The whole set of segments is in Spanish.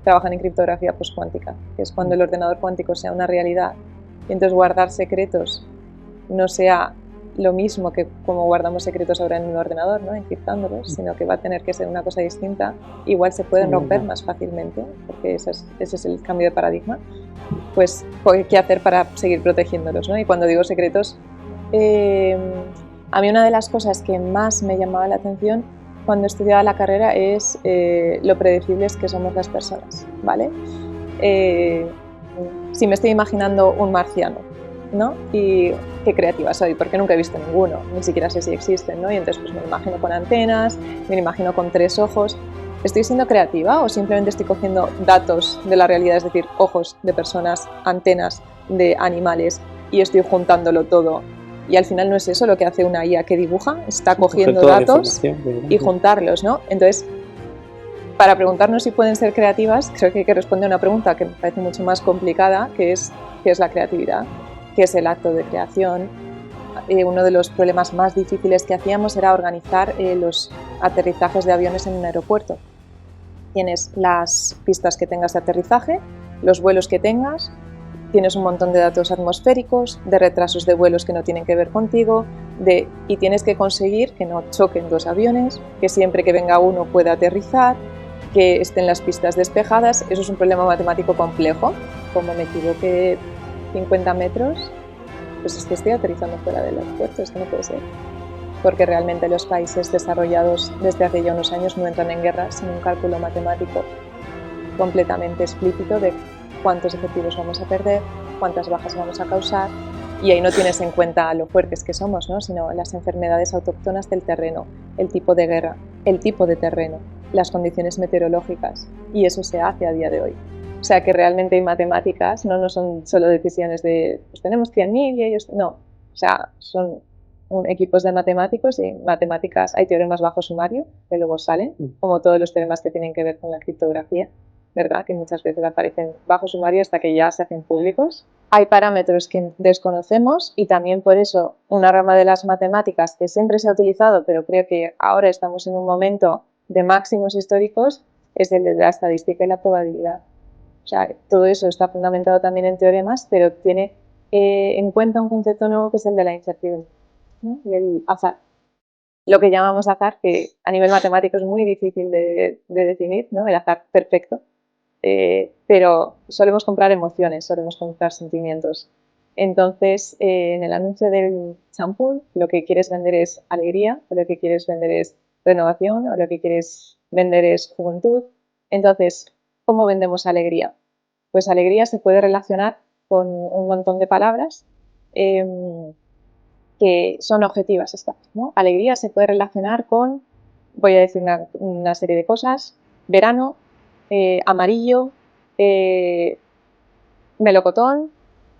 trabajan en criptografía postcuántica, que es cuando el ordenador cuántico sea una realidad y entonces guardar secretos no sea lo mismo que como guardamos secretos ahora en un ordenador, ¿no? Encriptándolos, sino que va a tener que ser una cosa distinta. Igual se pueden romper más fácilmente, porque ese es el cambio de paradigma. Pues, ¿qué hacer para seguir protegiéndolos, ¿no? Y cuando digo secretos, a mí una de las cosas que más me llamaba la atención cuando estudiaba la carrera es lo predecibles que somos las personas, ¿vale? Si me estoy imaginando un marciano, ¿no? Y qué creativa soy, porque nunca he visto ninguno, ni siquiera sé si existen, ¿no? Y entonces pues me lo imagino con antenas, me lo imagino con 3 ojos. ¿Estoy siendo creativa o simplemente estoy cogiendo datos de la realidad, es decir, ojos de personas, antenas de animales, y estoy juntándolo todo? Y al final no es eso lo que hace una IA que dibuja, está cogiendo datos y juntarlos, ¿no? Entonces, para preguntarnos si pueden ser creativas, creo que hay que responder a una pregunta que me parece mucho más complicada, que es ¿qué es la creatividad? ¿Qué es el acto de creación? Uno de los problemas más difíciles que hacíamos era organizar los aterrizajes de aviones en un aeropuerto. Tienes las pistas que tengas de aterrizaje, los vuelos que tengas, tienes un montón de datos atmosféricos, de retrasos de vuelos que no tienen que ver contigo, y tienes que conseguir que no choquen 2 aviones, que siempre que venga uno pueda aterrizar, que estén las pistas despejadas. Eso es un problema matemático complejo. Como me equivoqué 50 metros, pues es que estoy aterrizando fuera del aeropuerto, esto no puede ser. Porque realmente los países desarrollados desde hace ya unos años no entran en guerra sin un cálculo matemático completamente explícito de cuántos efectivos vamos a perder, cuántas bajas vamos a causar, y ahí no tienes en cuenta lo fuertes que somos, ¿no? Sino las enfermedades autóctonas del terreno, el tipo de guerra, el tipo de terreno, las condiciones meteorológicas, y eso se hace a día de hoy. O sea que realmente hay matemáticas, no son solo decisiones de pues tenemos 100.000 y ellos no, o sea, son equipos de matemáticos, y matemáticas hay teoremas bajo sumario que luego salen, como todos los teoremas que tienen que ver con la criptografía, ¿verdad? Que muchas veces aparecen bajo sumario hasta que ya se hacen públicos. Hay parámetros que desconocemos y también por eso una rama de las matemáticas que siempre se ha utilizado, pero creo que ahora estamos en un momento de máximos históricos, es el de la estadística y la probabilidad. O sea, todo eso está fundamentado también en teoremas, pero tiene en cuenta un concepto nuevo que es el de la incertidumbre, ¿no? Y el azar. Lo que llamamos azar, que a nivel matemático es muy difícil de definir, ¿no? El azar perfecto. Pero solemos comprar emociones, solemos comprar sentimientos. Entonces, en el anuncio del champú, lo que quieres vender es alegría, o lo que quieres vender es renovación, o lo que quieres vender es juventud. Entonces, ¿cómo vendemos alegría? Pues alegría se puede relacionar con un montón de palabras que son objetivas, ¿no? Alegría se puede relacionar con, voy a decir una serie de cosas, verano, amarillo, melocotón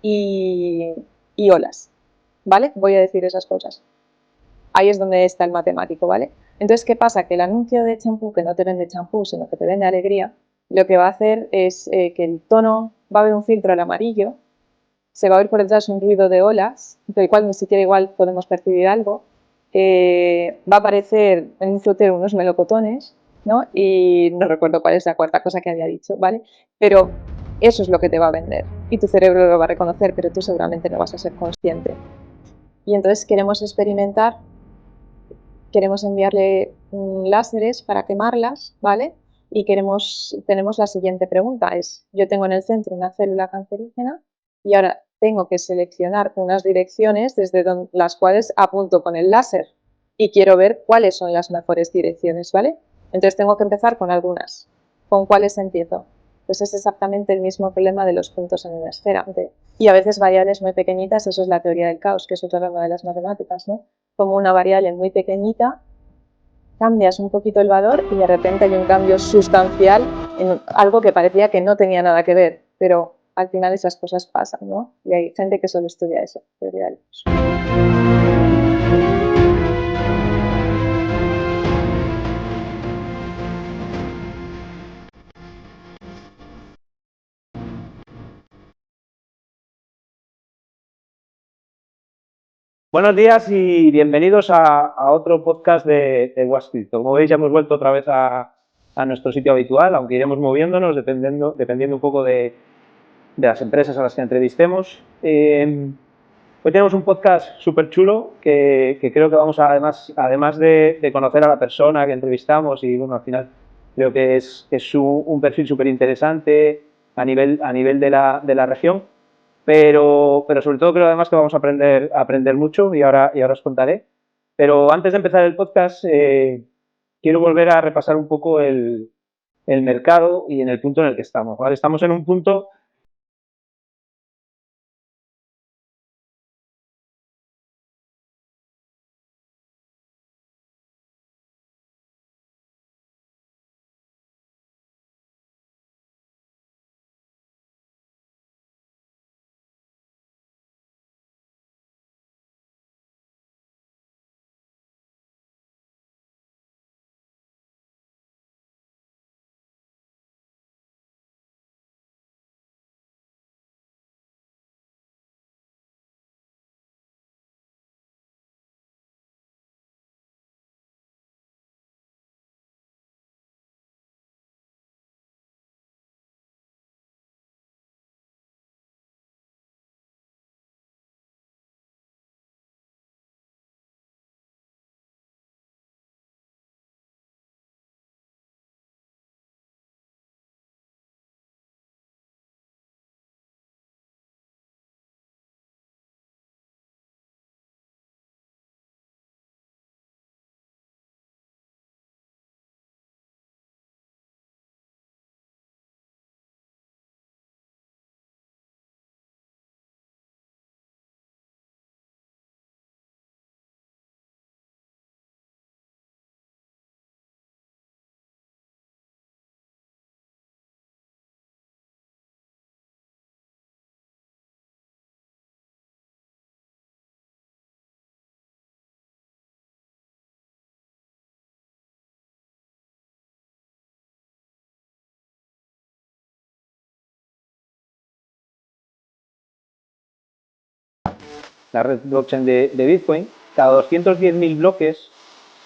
y olas, ¿vale? Voy a decir esas cosas. Ahí es donde está el matemático, ¿vale? Entonces, ¿qué pasa? Que el anuncio de champú, que no te vende champú, sino que te vende alegría, lo que va a hacer es que el tono, va a haber un filtro al amarillo, se va a oír por detrás un ruido de olas, del cual ni siquiera igual podemos percibir algo, va a aparecer en un frutero unos melocotones, ¿no? Y no recuerdo cuál es la cuarta cosa que había dicho, ¿vale? Pero eso es lo que te va a vender y tu cerebro lo va a reconocer, pero tú seguramente no vas a ser consciente. Y entonces queremos experimentar, queremos enviarle láseres para quemarlas, ¿vale? Y tenemos la siguiente pregunta, es, yo tengo en el centro una célula cancerígena y ahora tengo que seleccionar unas direcciones desde las cuales apunto con el láser y quiero ver cuáles son las mejores direcciones, ¿vale? Entonces tengo que empezar con algunas. ¿Con cuáles empiezo? Pues es exactamente el mismo problema de los puntos en una esfera. Y a veces variables muy pequeñitas, eso es la teoría del caos, que es otra rama de las matemáticas, ¿no? Como una variable muy pequeñita, cambias un poquito el valor y de repente hay un cambio sustancial en algo que parecía que no tenía nada que ver, pero al final esas cosas pasan, ¿no? Y hay gente que solo estudia eso, teoría del caos. Buenos días y bienvenidos a otro podcast de What's Crypto. Como veis, ya hemos vuelto otra vez a a nuestro sitio habitual, aunque iremos moviéndonos dependiendo un poco de las empresas a las que entrevistemos. Hoy tenemos un podcast súper chulo que creo que vamos a, además de conocer a la persona que entrevistamos, y bueno, al final creo que es un perfil súper interesante a nivel de la región, pero sobre todo creo además que vamos a aprender mucho y ahora os contaré. Pero antes de empezar el podcast, quiero volver a repasar un poco el mercado y en el punto en el que estamos, ¿vale? Estamos en un punto... La red blockchain de Bitcoin, cada 210.000 bloques,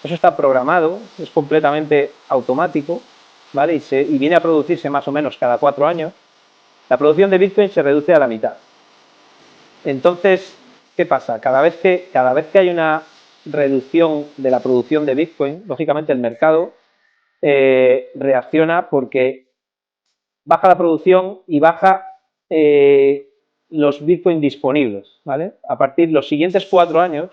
eso está programado, es completamente automático, ¿vale? Y viene a producirse más o menos cada 4 años. La producción de Bitcoin se reduce a la mitad. Entonces, ¿qué pasa? Cada vez que hay una reducción de la producción de Bitcoin, lógicamente el mercado reacciona porque baja la producción y baja los Bitcoin disponibles, ¿vale? A partir de los siguientes 4 años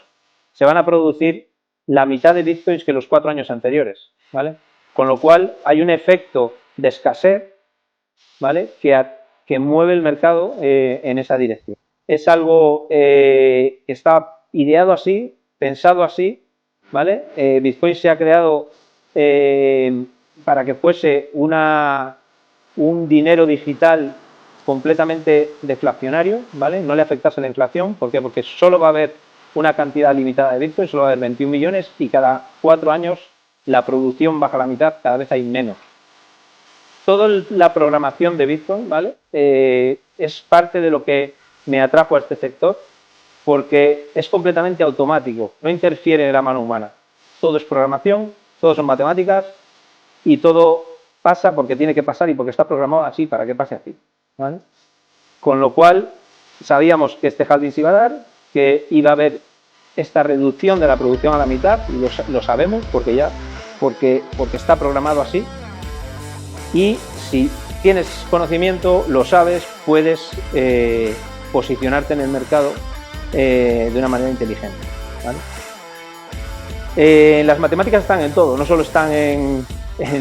se van a producir la mitad de Bitcoins que los 4 años anteriores, ¿vale? Con lo cual hay un efecto de escasez, ¿vale? Que mueve el mercado en esa dirección. Es algo que está ideado así, pensado así, ¿vale? Bitcoin se ha creado para que fuese un dinero digital completamente deflacionario, ¿vale? No le afectase la inflación. ¿Por qué? Porque solo va a haber una cantidad limitada de Bitcoin, solo va a haber 21 millones y cada 4 años la producción baja a la mitad, cada vez hay menos. Toda la programación de Bitcoin, ¿vale? Es parte de lo que me atrajo a este sector, porque es completamente automático, no interfiere en la mano humana. Todo es programación, todo son matemáticas y todo pasa porque tiene que pasar y porque está programado así para que pase así, ¿vale? Con lo cual sabíamos que este halving se iba a dar, que iba a haber esta reducción de la producción a la mitad, y lo sabemos porque está programado así. Y si tienes conocimiento, lo sabes, puedes posicionarte en el mercado de una manera inteligente, ¿vale? Las matemáticas están en todo, no solo están en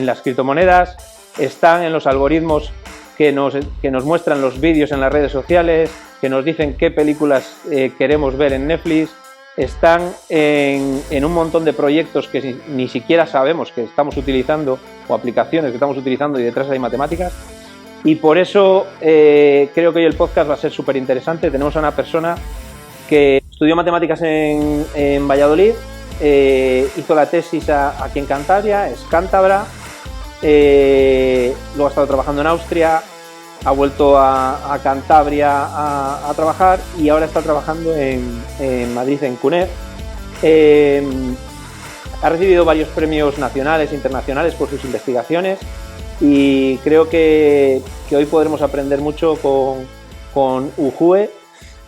las criptomonedas, están en los algoritmos que nos muestran los vídeos en las redes sociales, que nos dicen qué películas queremos ver en Netflix, están en un montón de proyectos que ni siquiera sabemos que estamos utilizando, o aplicaciones que estamos utilizando, y detrás hay matemáticas. Y por eso creo que hoy el podcast va a ser súper interesante. Tenemos a una persona que estudió matemáticas en Valladolid, hizo la tesis aquí en Cantabria, es cántabra, luego ha estado trabajando en Austria, ha vuelto a Cantabria a trabajar y ahora está trabajando en Madrid, en CUNEF. Ha recibido varios premios nacionales e internacionales por sus investigaciones y creo que hoy podremos aprender mucho con Ujue.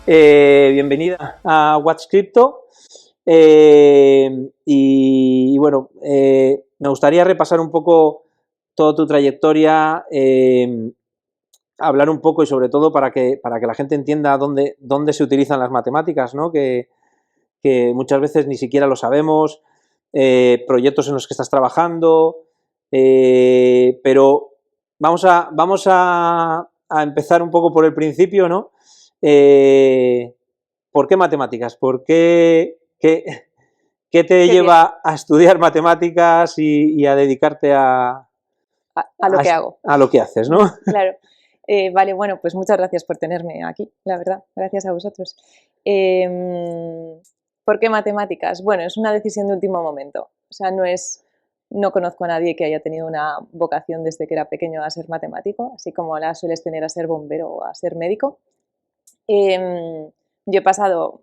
Bienvenida a What's Crypto. Y bueno, me gustaría repasar un poco toda tu trayectoria, hablar un poco y sobre todo para que la gente entienda dónde se utilizan las matemáticas, ¿no? Que muchas veces ni siquiera lo sabemos, proyectos en los que estás trabajando, pero vamos a empezar un poco por el principio, ¿no? ¿Por qué matemáticas? ¿Por qué te lleva a estudiar matemáticas y a dedicarte a lo que hago? A lo que haces, ¿no? Claro. Vale, bueno, pues muchas gracias por tenerme aquí, la verdad, gracias a vosotros. ¿Por qué matemáticas? Bueno, es una decisión de último momento, o sea, no conozco a nadie que haya tenido una vocación desde que era pequeño a ser matemático, así como la sueles tener a ser bombero o a ser médico. Yo he pasado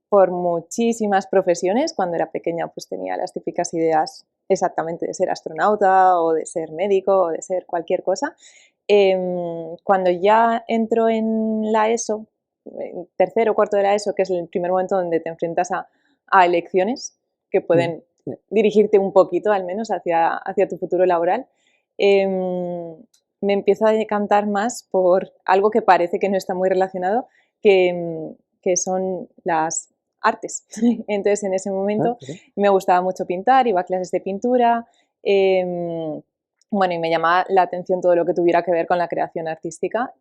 por muchísimas profesiones. Cuando era pequeña pues tenía las típicas ideas exactamente de ser astronauta o de ser médico o de ser cualquier cosa. Cuando ya entro en la ESO, en tercero o cuarto de la ESO, que es el primer momento donde te enfrentas a elecciones que pueden dirigirte un poquito al menos hacia tu futuro laboral, me empiezo a decantar más por algo que parece que no está muy relacionado, que son las artes. Entonces en ese momento me gustaba mucho pintar, iba a clases de pintura, bueno, y me llamaba la atención todo lo que tuviera que ver con la creación artística.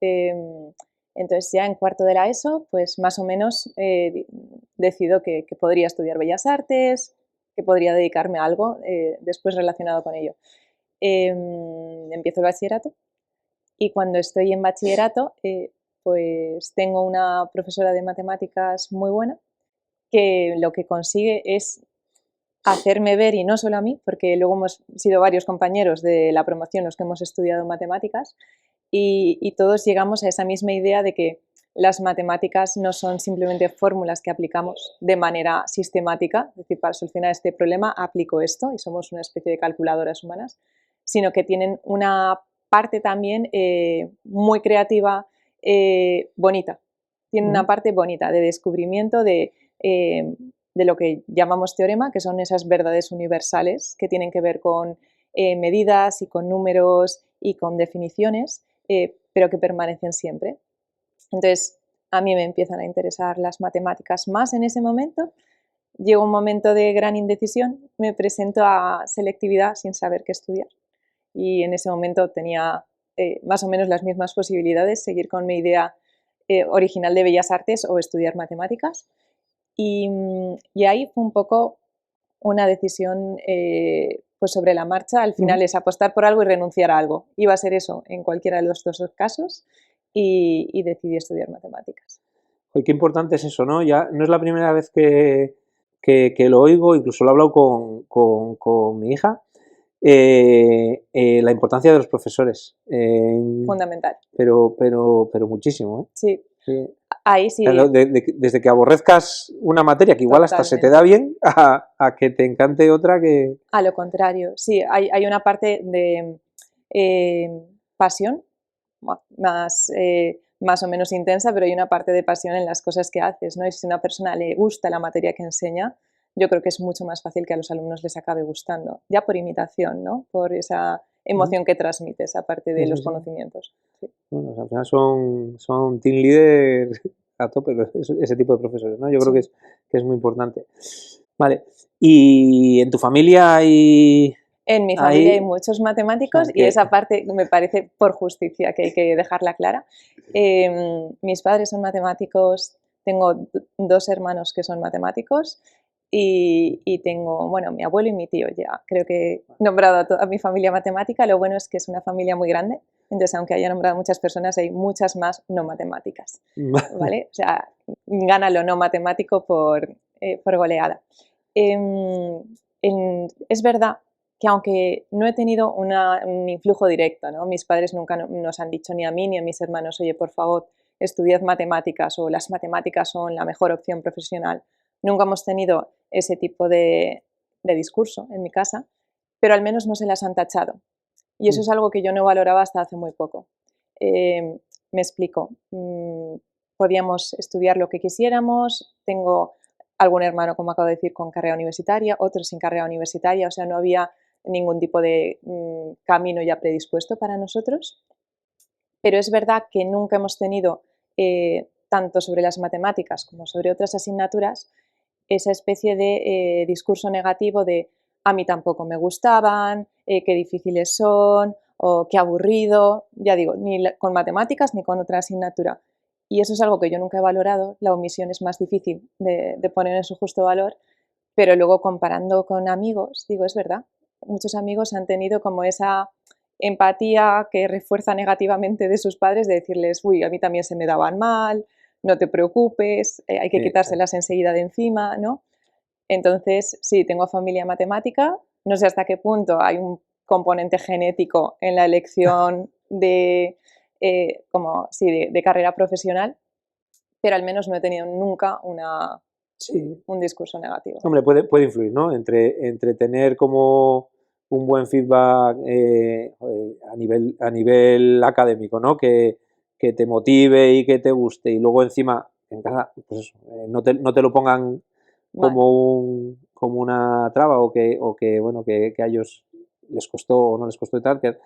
Entonces ya en cuarto de la ESO, pues más o menos decido que podría estudiar Bellas Artes, que podría dedicarme a algo después relacionado con ello. Empiezo el bachillerato y cuando estoy en bachillerato pues tengo una profesora de matemáticas muy buena que lo que consigue es hacerme ver, y no solo a mí, porque luego hemos sido varios compañeros de la promoción los que hemos estudiado matemáticas y todos llegamos a esa misma idea de que las matemáticas no son simplemente fórmulas que aplicamos de manera sistemática, es decir, para solucionar este problema aplico esto y somos una especie de calculadoras humanas, sino que tienen una parte también muy creativa, bonita. Tienen una parte bonita de descubrimiento de lo que llamamos teorema, que son esas verdades universales que tienen que ver con medidas y con números y con definiciones, pero que permanecen siempre. Entonces, a mí me empiezan a interesar las matemáticas más en ese momento. Llega un momento de gran indecisión, me presento a selectividad sin saber qué estudiar. Y en ese momento tenía más o menos las mismas posibilidades, seguir con mi idea original de Bellas Artes o estudiar matemáticas. Y ahí fue un poco una decisión pues sobre la marcha. Al final es apostar por algo y renunciar a algo. Iba a ser eso en cualquiera de los dos casos y decidí estudiar matemáticas. Oye, qué importante es eso, ¿no? Ya no es la primera vez que lo oigo, incluso lo he hablado con mi hija, la importancia de los profesores. Fundamental. Pero muchísimo, ¿eh? Sí. Sí. Ahí sí. Claro, desde que aborrezcas una materia que igual hasta se te da bien a que te encante otra que... A lo contrario, sí, hay una parte de pasión más o menos intensa, pero hay una parte de pasión en las cosas que haces, ¿no? Y si a una persona le gusta la materia que enseña, yo creo que es mucho más fácil que a los alumnos les acabe gustando, ya por imitación, ¿no? Por esa emoción que transmites, aparte de los conocimientos. Sí. Bueno, al final son team leader a tope ese tipo de profesores, ¿no? Yo creo que es muy importante. Vale, ¿y en tu familia hay...? En mi familia hay muchos matemáticos y esa parte me parece por justicia que hay que dejarla clara. Mis padres son matemáticos, tengo dos hermanos que son matemáticos y tengo, bueno, mi abuelo y mi tío ya. Creo que he nombrado a toda mi familia matemática. Lo bueno es que es una familia muy grande, entonces aunque haya nombrado muchas personas, hay muchas más no matemáticas, ¿vale? O sea, gana lo no matemático por goleada. Es verdad que aunque no he tenido un influjo directo, ¿no? Mis padres nunca nos han dicho ni a mí ni a mis hermanos, oye, por favor, estudiad matemáticas o las matemáticas son la mejor opción profesional. Nunca hemos tenido ese tipo de de discurso en mi casa, pero al menos no se las han tachado. Y eso es algo que yo no valoraba hasta hace muy poco. Me explico. Podíamos estudiar lo que quisiéramos. Tengo algún hermano, como acabo de decir, con carrera universitaria, otros sin carrera universitaria, o sea, no había ningún tipo de camino ya predispuesto para nosotros. Pero es verdad que nunca hemos tenido, tanto sobre las matemáticas como sobre otras asignaturas, esa especie de discurso negativo de a mí tampoco me gustaban, qué difíciles son, o qué aburrido, ya digo, ni con matemáticas ni con otra asignatura. Y eso es algo que yo nunca he valorado, la omisión es más difícil de poner en su justo valor, pero luego comparando con amigos, digo, es verdad, muchos amigos han tenido como esa empatía que refuerza negativamente de sus padres, de decirles, uy, a mí también se me daban mal, no te preocupes, hay que quitárselas enseguida de encima, ¿no? Entonces, sí, tengo familia matemática, no sé hasta qué punto hay un componente genético en la elección de, de carrera profesional, pero al menos no he tenido nunca un discurso negativo. Hombre, puede influir, ¿no? Entre tener como un buen feedback a nivel académico, ¿no? Que te motive y que te guste, y luego encima en casa pues no te lo pongan como una traba, o que bueno, que a ellos les costó o no les costó y tal, que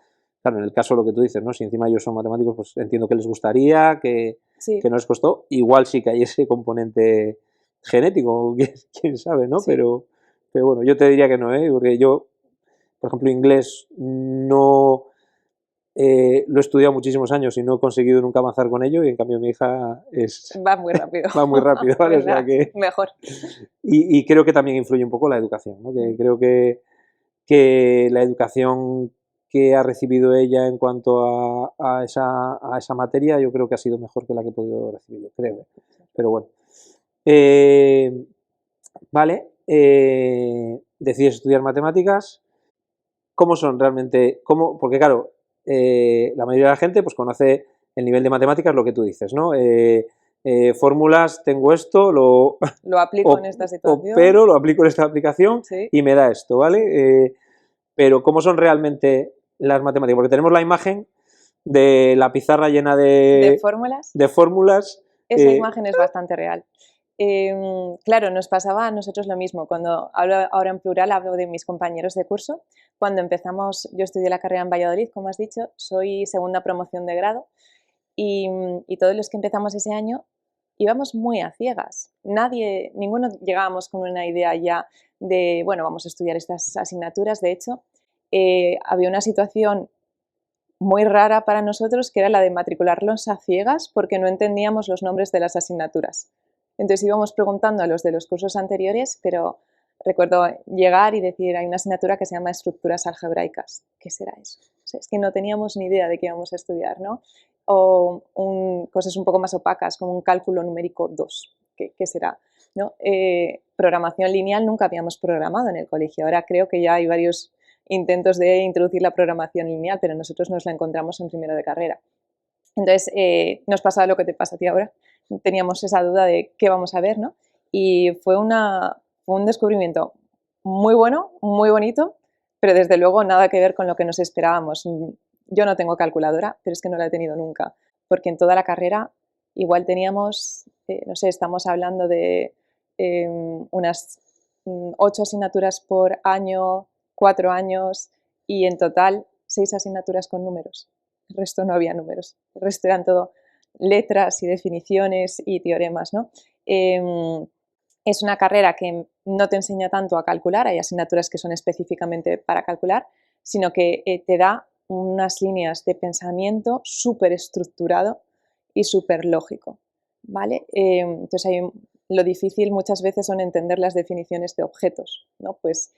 claro, en el caso lo que tú dices, ¿no? Si encima ellos son matemáticos, pues entiendo que les gustaría, que no les costó, igual sí que hay ese componente genético, quién sabe, ¿no? Sí. Pero bueno, yo te diría que no, porque yo, por ejemplo, inglés no lo he estudiado muchísimos años y no he conseguido nunca avanzar con ello, y en cambio mi hija va muy rápido. Va muy rápido, ¿vale? Pues o sea que, mejor. Y creo que también influye un poco la educación, ¿no? Que creo que la educación que ha recibido ella en cuanto a esa materia, yo creo que ha sido mejor que la que he podido recibir, yo creo. Pero bueno. Vale. Decides estudiar matemáticas. ¿Cómo son realmente? Porque claro, la mayoría de la gente pues conoce el nivel de matemáticas, lo que tú dices, ¿no? Fórmulas, tengo esto, lo aplico en esta situación. Pero lo aplico en esta aplicación, sí. Y me da esto, ¿vale? Pero ¿cómo son realmente las matemáticas? Porque tenemos la imagen de la pizarra llena de fórmulas. Esa imagen es bastante real. Claro, nos pasaba a nosotros lo mismo. Cuando hablo ahora en plural, hablo de mis compañeros de curso. Cuando empezamos, yo estudié la carrera en Valladolid, como has dicho, soy segunda promoción de grado, y todos los que empezamos ese año íbamos muy a ciegas. Ninguno llegábamos con una idea ya de, bueno, vamos a estudiar estas asignaturas. De hecho, había una situación muy rara para nosotros, que era la de matricularlos a ciegas porque no entendíamos los nombres de las asignaturas. Entonces íbamos preguntando a los de los cursos anteriores, pero recuerdo llegar y decir, hay una asignatura que se llama estructuras algebraicas. ¿Qué será eso? O sea, es que no teníamos ni idea de qué íbamos a estudiar, ¿no? O cosas un poco más opacas, como un cálculo numérico 2. ¿Qué será? ¿No? Programación lineal nunca habíamos programado en el colegio. Ahora creo que ya hay varios intentos de introducir la programación lineal, pero nosotros nos la encontramos en primero de carrera. Entonces, nos pasaba lo que te pasa a ti ahora. Teníamos esa duda de qué vamos a ver, ¿no? Y fue un descubrimiento muy bueno, muy bonito, pero desde luego nada que ver con lo que nos esperábamos. Yo no tengo calculadora, pero es que no la he tenido nunca, porque en toda la carrera igual teníamos, no sé, estamos hablando de unas 8 asignaturas por año, 4 años, y en total 6 asignaturas con números. El resto no había números, el resto eran todo letras y definiciones y teoremas, ¿no? Es una carrera que no te enseña tanto a calcular, hay asignaturas que son específicamente para calcular, sino que te da unas líneas de pensamiento súper estructurado y súper lógico, ¿vale? Entonces lo difícil muchas veces son entender las definiciones de objetos, ¿no? Pues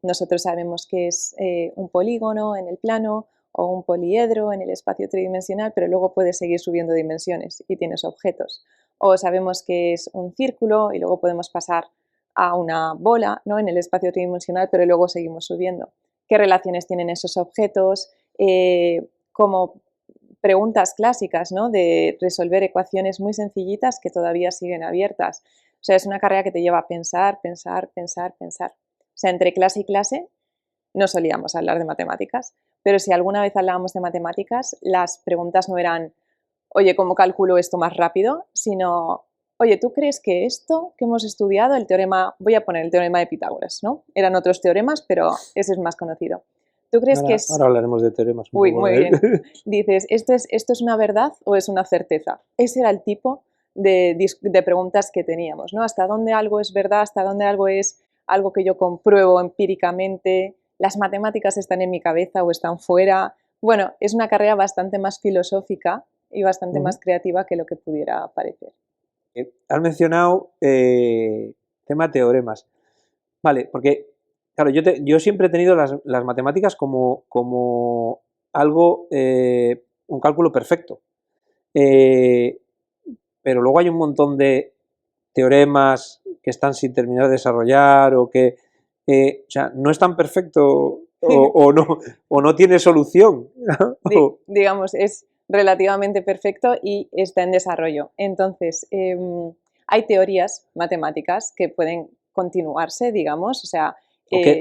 nosotros sabemos que es un polígono en el plano o un poliedro en el espacio tridimensional, pero luego puedes seguir subiendo dimensiones y tienes objetos. O sabemos que es un círculo y luego podemos pasar a una bola, ¿no? En el espacio tridimensional, pero luego seguimos subiendo. ¿Qué relaciones tienen esos objetos? Como preguntas clásicas, ¿no? De resolver ecuaciones muy sencillitas que todavía siguen abiertas. O sea, es una carrera que te lleva a pensar, pensar, pensar, pensar. sea, entre clase y clase no solíamos hablar de matemáticas, pero si alguna vez hablábamos de matemáticas, las preguntas no eran, oye, ¿cómo calculo esto más rápido? Sino, oye, ¿tú crees que esto que hemos estudiado, el teorema, voy a poner el teorema de Pitágoras, ¿no? Eran otros teoremas, pero ese es más conocido. ¿Tú crees que es... Ahora hablaremos de teoremas un Uy, poco, muy bien. Dices, ¿esto es una verdad o es una certeza? Ese era el tipo de preguntas que teníamos, ¿no? ¿Hasta dónde algo es verdad? ¿Hasta dónde algo es algo que yo compruebo empíricamente? ¿Las matemáticas están en mi cabeza o están fuera? Bueno, es una carrera bastante más filosófica y bastante más creativa que lo que pudiera parecer. Has mencionado tema teoremas. Vale, porque, claro, yo siempre he tenido las matemáticas como algo, un cálculo perfecto. Pero luego hay un montón de teoremas que están sin terminar de desarrollar o que, o sea, no es tan perfecto o no tiene solución. Digamos, es relativamente perfecto y está en desarrollo. Entonces, hay teorías matemáticas que pueden continuarse, digamos, o sea...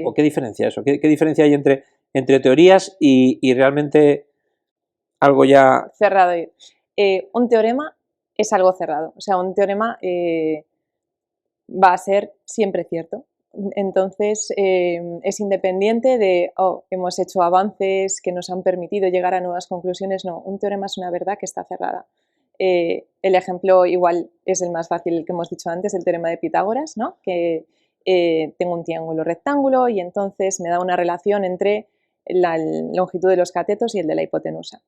¿O qué diferencia eso? ¿Qué diferencia hay entre teorías y realmente algo ya... cerrado? Un teorema es algo cerrado, o sea, un teorema va a ser siempre cierto. Entonces, es independiente de, oh, hemos hecho avances que nos han permitido llegar a nuevas conclusiones. No, un teorema es una verdad que está cerrada. El ejemplo igual es el más fácil, el que hemos dicho antes, el teorema de Pitágoras, ¿no? Que tengo un triángulo rectángulo y entonces me da una relación entre la longitud de los catetos y el de la hipotenusa.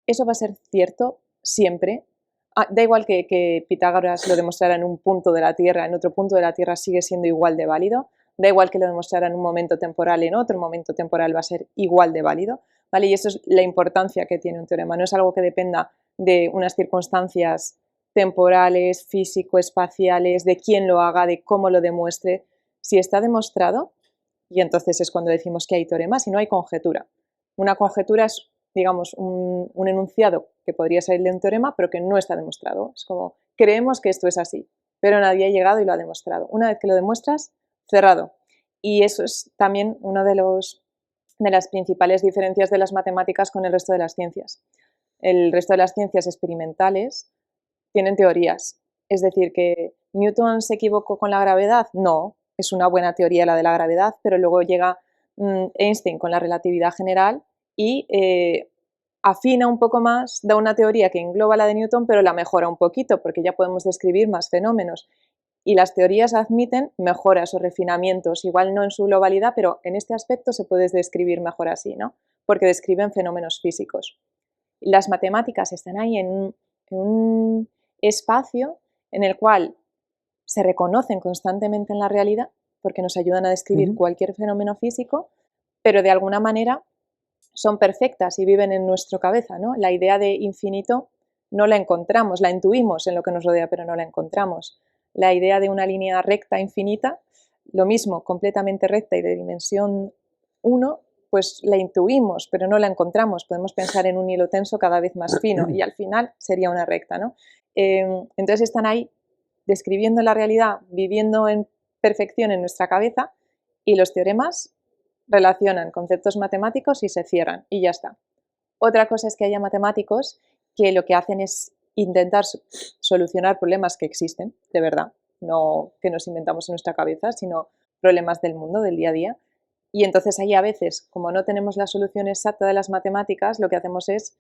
Eso va a ser cierto siempre. Da igual que Pitágoras lo demostrara en un punto de la Tierra, en otro punto de la Tierra sigue siendo igual de válido. Da igual que lo demostrara en un momento temporal, en otro momento temporal va a ser igual de válido. ¿Vale? Y eso es la importancia que tiene un teorema. No es algo que dependa de unas circunstancias temporales, físico-espaciales, de quién lo haga, de cómo lo demuestre. Si está demostrado, y entonces es cuando decimos que hay teorema, si no hay conjetura. Una conjetura es, digamos, un enunciado que podría salir de un teorema, pero que no está demostrado. Es como, creemos que esto es así, pero nadie ha llegado y lo ha demostrado. Una vez que lo demuestras, cerrado. Y eso es también una de las principales diferencias de las matemáticas con el resto de las ciencias. El resto de las ciencias experimentales tienen teorías. Es decir, que Newton se equivocó con la gravedad, no, es una buena teoría la de la gravedad, pero luego llega Einstein con la relatividad general y afina un poco más, da una teoría que engloba la de Newton, pero la mejora un poquito, porque ya podemos describir más fenómenos. Y las teorías admiten mejoras o refinamientos, igual no en su globalidad, pero en este aspecto se puede describir mejor así, ¿no? Porque describen fenómenos físicos. Las matemáticas están ahí en un espacio en el cual se reconocen constantemente en la realidad, porque nos ayudan a describir cualquier fenómeno físico, pero de alguna manera son perfectas y viven en nuestra cabeza, ¿no? La idea de infinito no la encontramos, la intuimos en lo que nos rodea, pero no la encontramos. La idea de una línea recta infinita, lo mismo, completamente recta y de dimensión 1, pues la intuimos, pero no la encontramos. Podemos pensar en un hilo tenso cada vez más fino y al final sería una recta, ¿no? Entonces están ahí describiendo la realidad, viviendo en perfección en nuestra cabeza, y los teoremas relacionan conceptos matemáticos y se cierran y ya está. Otra cosa es que haya matemáticos que lo que hacen es intentar solucionar problemas que existen, de verdad, no que nos inventamos en nuestra cabeza, sino problemas del mundo, del día a día. Y entonces ahí a veces, como no tenemos la solución exacta de las matemáticas, lo que hacemos es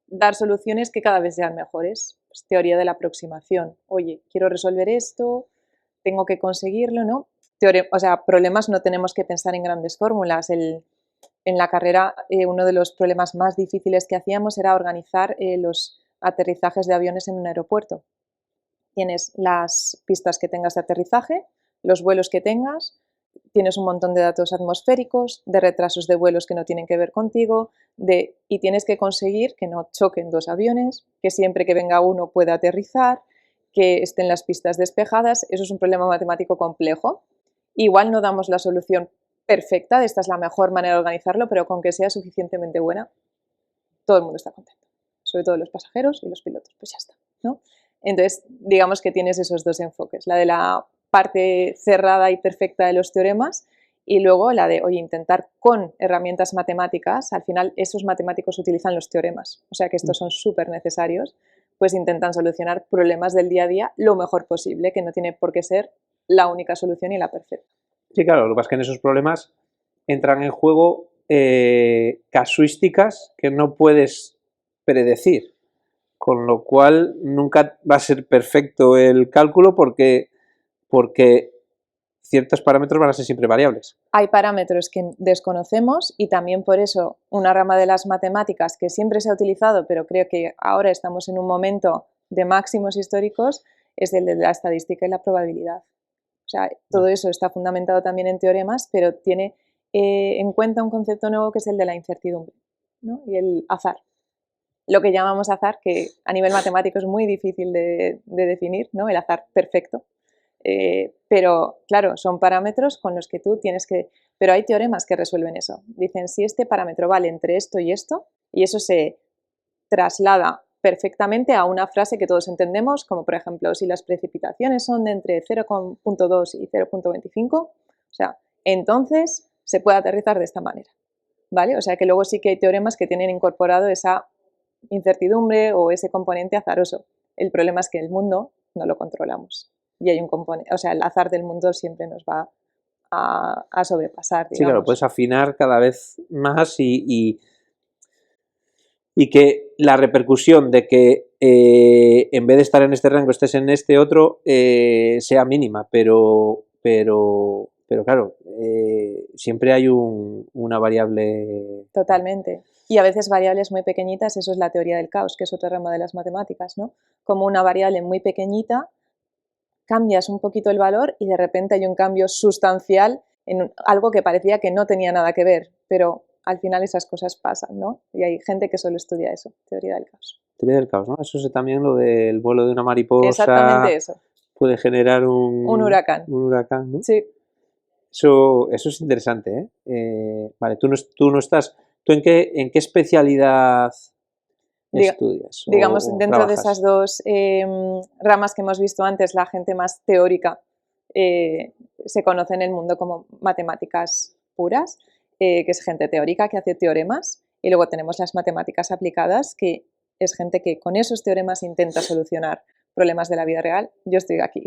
dar soluciones que cada vez sean mejores. Pues, teoría de la aproximación. Oye, quiero resolver esto, tengo que conseguirlo, ¿no? O sea, problemas no tenemos que pensar en grandes fórmulas. En la carrera, uno de los problemas más difíciles que hacíamos era organizar los aterrizajes de aviones en un aeropuerto. Tienes las pistas que tengas de aterrizaje, los vuelos que tengas, tienes un montón de datos atmosféricos, de retrasos de vuelos que no tienen que ver contigo, y tienes que conseguir que no choquen dos aviones, que siempre que venga uno pueda aterrizar, que estén las pistas despejadas. Eso es un problema matemático complejo. Igual no damos la solución perfecta, esta es la mejor manera de organizarlo, pero con que sea suficientemente buena, todo el mundo está contento, sobre todo los pasajeros y los pilotos, pues ya está, ¿no? Entonces, digamos que tienes esos dos enfoques, la de la parte cerrada y perfecta de los teoremas Y luego la de, oye, intentar con herramientas matemáticas, al final esos matemáticos utilizan los teoremas, o sea que estos son súper necesarios, pues intentan solucionar problemas del día a día lo mejor posible, que no tiene por qué ser la única solución y la perfecta. Sí, claro, lo que pasa es que en esos problemas entran en juego casuísticas que no puedes predecir, con lo cual nunca va a ser perfecto el cálculo porque ciertos parámetros van a ser siempre variables. Hay parámetros que desconocemos y también por eso una rama de las matemáticas que siempre se ha utilizado, pero creo que ahora estamos en un momento de máximos históricos, es el de la estadística y la probabilidad. O sea, todo eso está fundamentado también en teoremas, pero tiene en cuenta un concepto nuevo que es el de la incertidumbre, ¿no? Y el azar. Lo que llamamos azar, que a nivel matemático es muy difícil de definir, ¿no? El azar perfecto. Pero claro, son parámetros con los que tú tienes que... Pero hay teoremas que resuelven eso. Dicen, si este parámetro vale entre esto y eso se traslada perfectamente a una frase que todos entendemos, como por ejemplo, si las precipitaciones son de entre 0,2 y 0,25, o sea, entonces se puede aterrizar de esta manera, ¿vale? O sea que luego sí que hay teoremas que tienen incorporado esa incertidumbre o ese componente azaroso. El problema es que el mundo no lo controlamos y hay un componente, o sea, el azar del mundo siempre nos va a sobrepasar, digamos. Sí, claro, puedes afinar cada vez más y que la repercusión de que en vez de estar en este rango estés en este otro sea mínima, pero claro, siempre hay una variable. Totalmente. Y a veces variables muy pequeñitas, eso es la teoría del caos, que es otra rama de las matemáticas, ¿no? Como una variable muy pequeñita, cambias un poquito el valor y de repente hay un cambio sustancial en algo que parecía que no tenía nada que ver, pero al final esas cosas pasan, ¿no? Y hay gente que solo estudia eso, teoría del caos. Teoría del caos, ¿no? Eso es también lo del vuelo de una mariposa. Exactamente eso. Puede generar un huracán. Un huracán, ¿no? Sí. Eso es interesante, ¿eh? Vale, tú no estás... ¿Tú en qué especialidad estudias? Digamos, o dentro trabajas? de esas dos ramas que hemos visto antes, la gente más teórica se conoce en el mundo como matemáticas puras, que es gente teórica que hace teoremas, y luego tenemos las matemáticas aplicadas, que es gente que con esos teoremas intenta solucionar problemas de la vida real. Yo estoy aquí,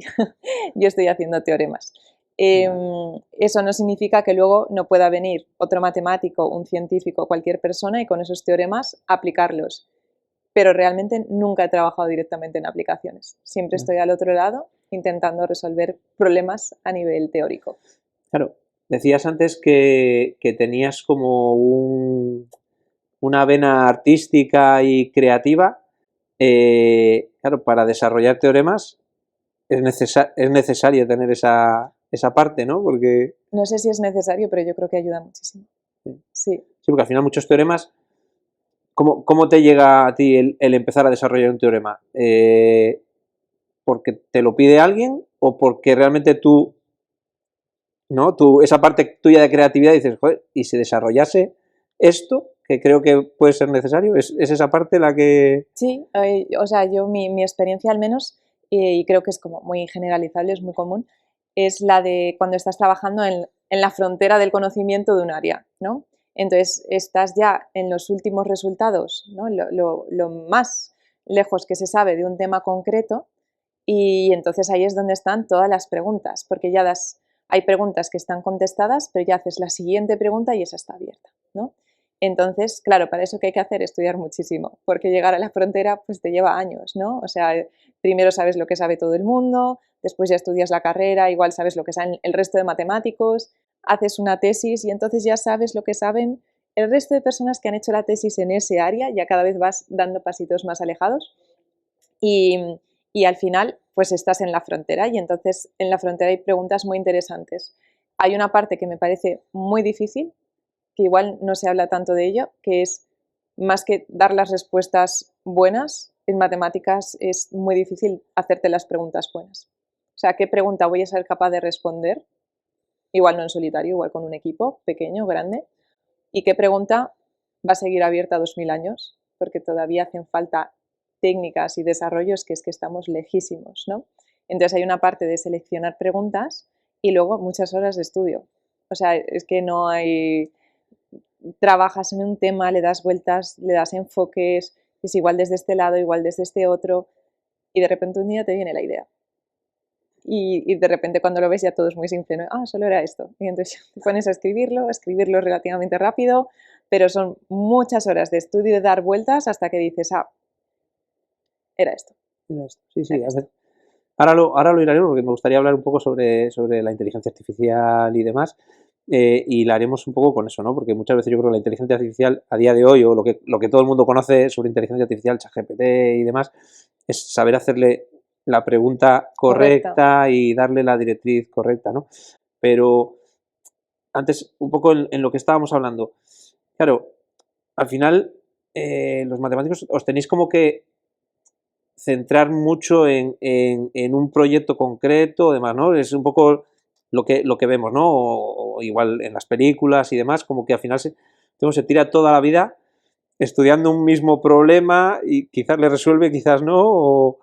yo estoy haciendo teoremas. Eso no significa que luego no pueda venir otro matemático, un científico, cualquier persona y con esos teoremas aplicarlos. Pero realmente nunca he trabajado directamente en aplicaciones. Siempre estoy al otro lado intentando resolver problemas a nivel teórico. Claro, decías antes que tenías como una vena artística y creativa. Claro, para desarrollar teoremas es necesario tener esa parte, ¿no? Porque... No sé si es necesario, pero yo creo que ayuda muchísimo. Sí. Sí, porque al final muchos teoremas... ¿Cómo te llega a ti el empezar a desarrollar un teorema? ¿Porque te lo pide alguien o porque realmente tú, ¿no? Esa parte tuya de creatividad dices, joder, y si desarrollase esto, que creo que puede ser necesario, ¿es esa parte la que...? Sí, o sea, yo mi experiencia al menos, y creo que es como muy generalizable, es muy común, es la de cuando estás trabajando en la frontera del conocimiento de un área, ¿no? Entonces, estás ya en los últimos resultados, ¿no? Lo más lejos que se sabe de un tema concreto, y entonces ahí es donde están todas las preguntas, porque ya hay preguntas que están contestadas, pero ya haces la siguiente pregunta y esa está abierta, ¿no? Entonces, claro, para eso que hay que hacer, estudiar muchísimo, porque llegar a la frontera pues te lleva años, ¿no? O sea, primero sabes lo que sabe todo el mundo, después ya estudias la carrera, igual sabes lo que saben el resto de matemáticos, haces una tesis y entonces ya sabes lo que saben el resto de personas que han hecho la tesis en ese área, ya cada vez vas dando pasitos más alejados y al final pues estás en la frontera y entonces en la frontera hay preguntas muy interesantes. Hay una parte que me parece muy difícil, que igual no se habla tanto de ello, que es más que dar las respuestas buenas, en matemáticas es muy difícil hacerte las preguntas buenas. O sea, ¿qué pregunta voy a ser capaz de responder? Igual no en solitario, igual con un equipo pequeño, grande. ¿Y qué pregunta va a seguir abierta 2000 años? Porque todavía hacen falta técnicas y desarrollos que es que estamos lejísimos, ¿no? Entonces hay una parte de seleccionar preguntas y luego muchas horas de estudio. O sea, es que no hay... Trabajas en un tema, le das vueltas, le das enfoques, es igual desde este lado, igual desde este otro, y de repente un día te viene la idea. Y de repente cuando lo ves ya todo es muy simple, ¿no? Ah, solo era esto. Y entonces te pones a escribirlo relativamente rápido, pero son muchas horas de estudio y de dar vueltas hasta que dices, ah, era esto. Era esto. Sí, sí, Era a esto. ver. Ahora lo iré porque me gustaría hablar un poco sobre la inteligencia artificial y demás. Y la haremos un poco con eso, ¿no? Porque muchas veces yo creo que la inteligencia artificial a día de hoy, o lo que todo el mundo conoce sobre inteligencia artificial, ChatGPT y demás, es saber hacerle la pregunta Correcta. correcta y darle la directriz correcta, ¿no? Pero antes, un poco en lo que estábamos hablando, claro, al final los matemáticos os tenéis como que centrar mucho en un proyecto concreto, demás, ¿no? Es un poco lo que vemos, ¿no? O igual en las películas y demás, como que al final se tira toda la vida estudiando un mismo problema y quizás le resuelve, quizás no,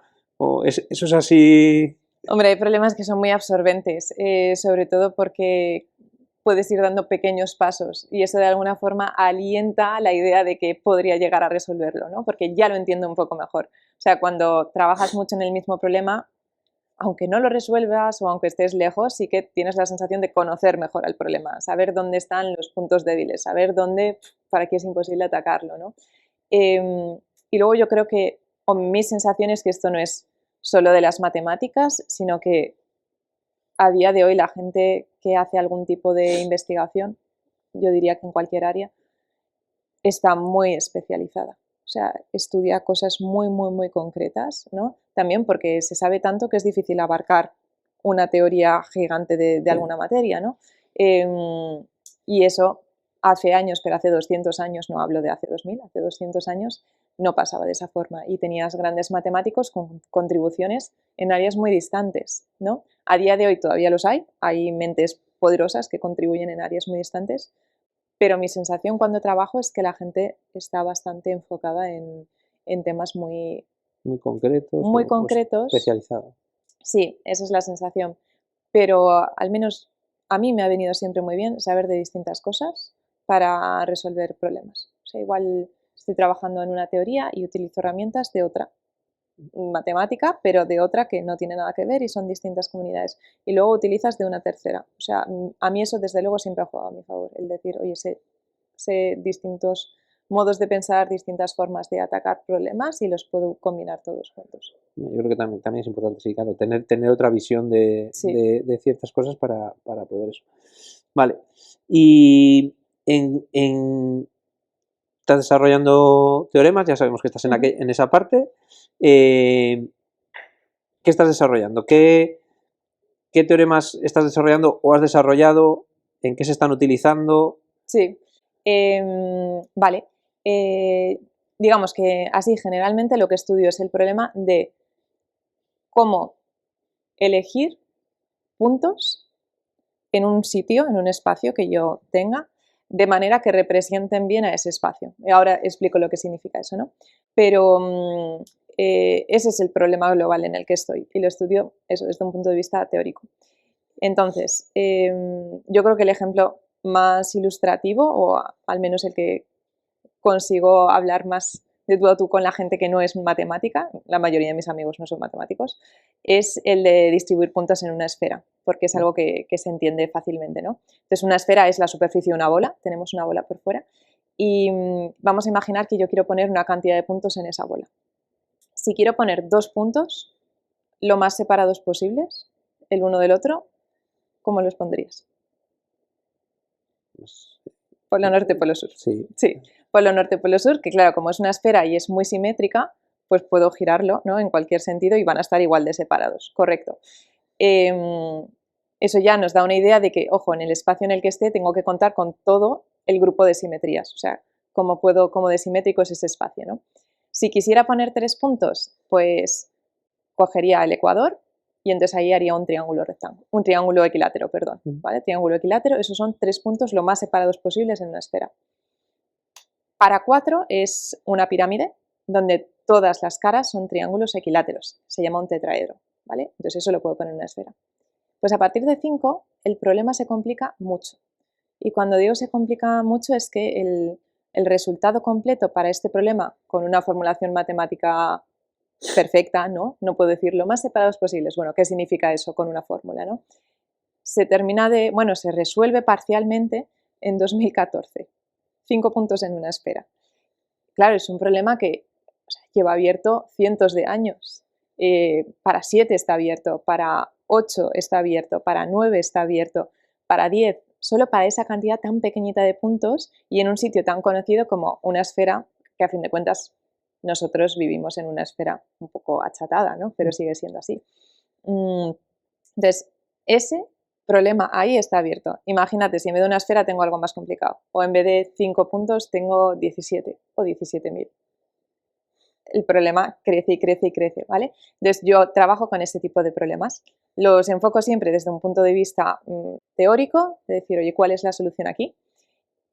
eso es así. Hombre, hay problemas que son muy absorbentes, sobre todo porque puedes ir dando pequeños pasos y eso de alguna forma alienta la idea de que podría llegar a resolverlo, ¿no? Porque ya lo entiendo un poco mejor. O sea, cuando trabajas mucho en el mismo problema, aunque no lo resuelvas o aunque estés lejos, sí que tienes la sensación de conocer mejor el problema, saber dónde están los puntos débiles, saber dónde, para qué es imposible atacarlo, ¿no? Y luego yo creo que, o mi sensación es que esto no es solo de las matemáticas, sino que a día de hoy la gente que hace algún tipo de investigación, yo diría que en cualquier área, está muy especializada. O sea, estudia cosas muy, muy, muy concretas, ¿no? También porque se sabe tanto que es difícil abarcar una teoría gigante de alguna materia, ¿no? Y eso hace años, pero hace 200 años, no hablo de hace 2000, hace 200 años, no pasaba de esa forma. Y tenías grandes matemáticos con contribuciones en áreas muy distantes, ¿no? A día de hoy todavía los hay mentes poderosas que contribuyen en áreas muy distantes, pero mi sensación cuando trabajo es que la gente está bastante enfocada en temas muy, Muy concretos muy o concretos. especializados. Sí, esa es la sensación. Pero al menos a mí me ha venido siempre muy bien saber de distintas cosas para resolver problemas. O sea, igual estoy trabajando en una teoría y utilizo herramientas de otra matemática, pero de otra que no tiene nada que ver y son distintas comunidades. Y luego utilizas de una tercera. O sea, a mí eso desde luego siempre ha jugado a mi favor, el decir, oye, sé distintos modos de pensar, distintas formas de atacar problemas y los puedo combinar todos juntos. Yo creo que también es importante, sí, claro, tener otra visión de, Sí. de ciertas cosas para poder eso. Vale. Y estás desarrollando teoremas, ya sabemos que estás en esa parte. ¿Qué estás desarrollando? ¿Qué teoremas estás desarrollando o has desarrollado? ¿En qué se están utilizando? Sí. Vale. Digamos que así generalmente lo que estudio es el problema de cómo elegir puntos en un sitio, en un espacio que yo tenga, de manera que representen bien a ese espacio. Y ahora explico lo que significa eso, ¿no? Pero ese es el problema global en el que estoy y lo estudio eso desde un punto de vista teórico. Entonces, yo creo que el ejemplo más ilustrativo, o al menos el que consigo hablar más de tú a tú con la gente que no es matemática, la mayoría de mis amigos no son matemáticos, es el de distribuir puntos en una esfera, porque es algo que se entiende fácilmente, ¿no? Entonces, una esfera es la superficie de una bola, tenemos una bola por fuera, y vamos a imaginar que yo quiero poner una cantidad de puntos en esa bola. Si quiero poner 2 puntos, lo más separados posibles, el uno del otro, ¿cómo los pondrías? Pues, Polo norte, polo sur. sí. Sí, polo norte, polo sur, que claro, como es una esfera y es muy simétrica, pues puedo girarlo, ¿no? En cualquier sentido y van a estar igual de separados, correcto. Eso ya nos da una idea de que, ojo, en el espacio en el que esté tengo que contar con todo el grupo de simetrías, o sea, cómo de simétrico es ese espacio, ¿no? Si quisiera poner 3 puntos, pues cogería el ecuador y entonces ahí haría un triángulo equilátero, perdón, ¿vale? Triángulo equilátero, esos son 3 puntos lo más separados posibles en una esfera. Para 4 es una pirámide donde todas las caras son triángulos equiláteros, se llama un tetraedro, ¿vale? Entonces eso lo puedo poner en una esfera. Pues a partir de 5 el problema se complica mucho, Y cuando digo se complica mucho es que el resultado completo para este problema, con una formulación matemática perfecta, ¿no? No puedo decir lo más separados posibles. Bueno, ¿qué significa eso con una fórmula, no? Se resuelve parcialmente en 2014. 5 puntos en una esfera. Claro, es un problema que lleva abierto cientos de años. Para 7 está abierto, para 8 está abierto, para 9 está abierto, para 10, solo para esa cantidad tan pequeñita de puntos y en un sitio tan conocido como una esfera, que a fin de cuentas nosotros vivimos en una esfera un poco achatada, ¿no? Pero sigue siendo así. Entonces, ese problema ahí está abierto. Imagínate, si en vez de una esfera tengo algo más complicado, o en vez de 5 puntos tengo 17 o 17.000. El problema crece y crece y crece, ¿vale? Entonces yo trabajo con ese tipo de problemas. Los enfoco siempre desde un punto de vista teórico, de decir, oye, ¿cuál es la solución aquí?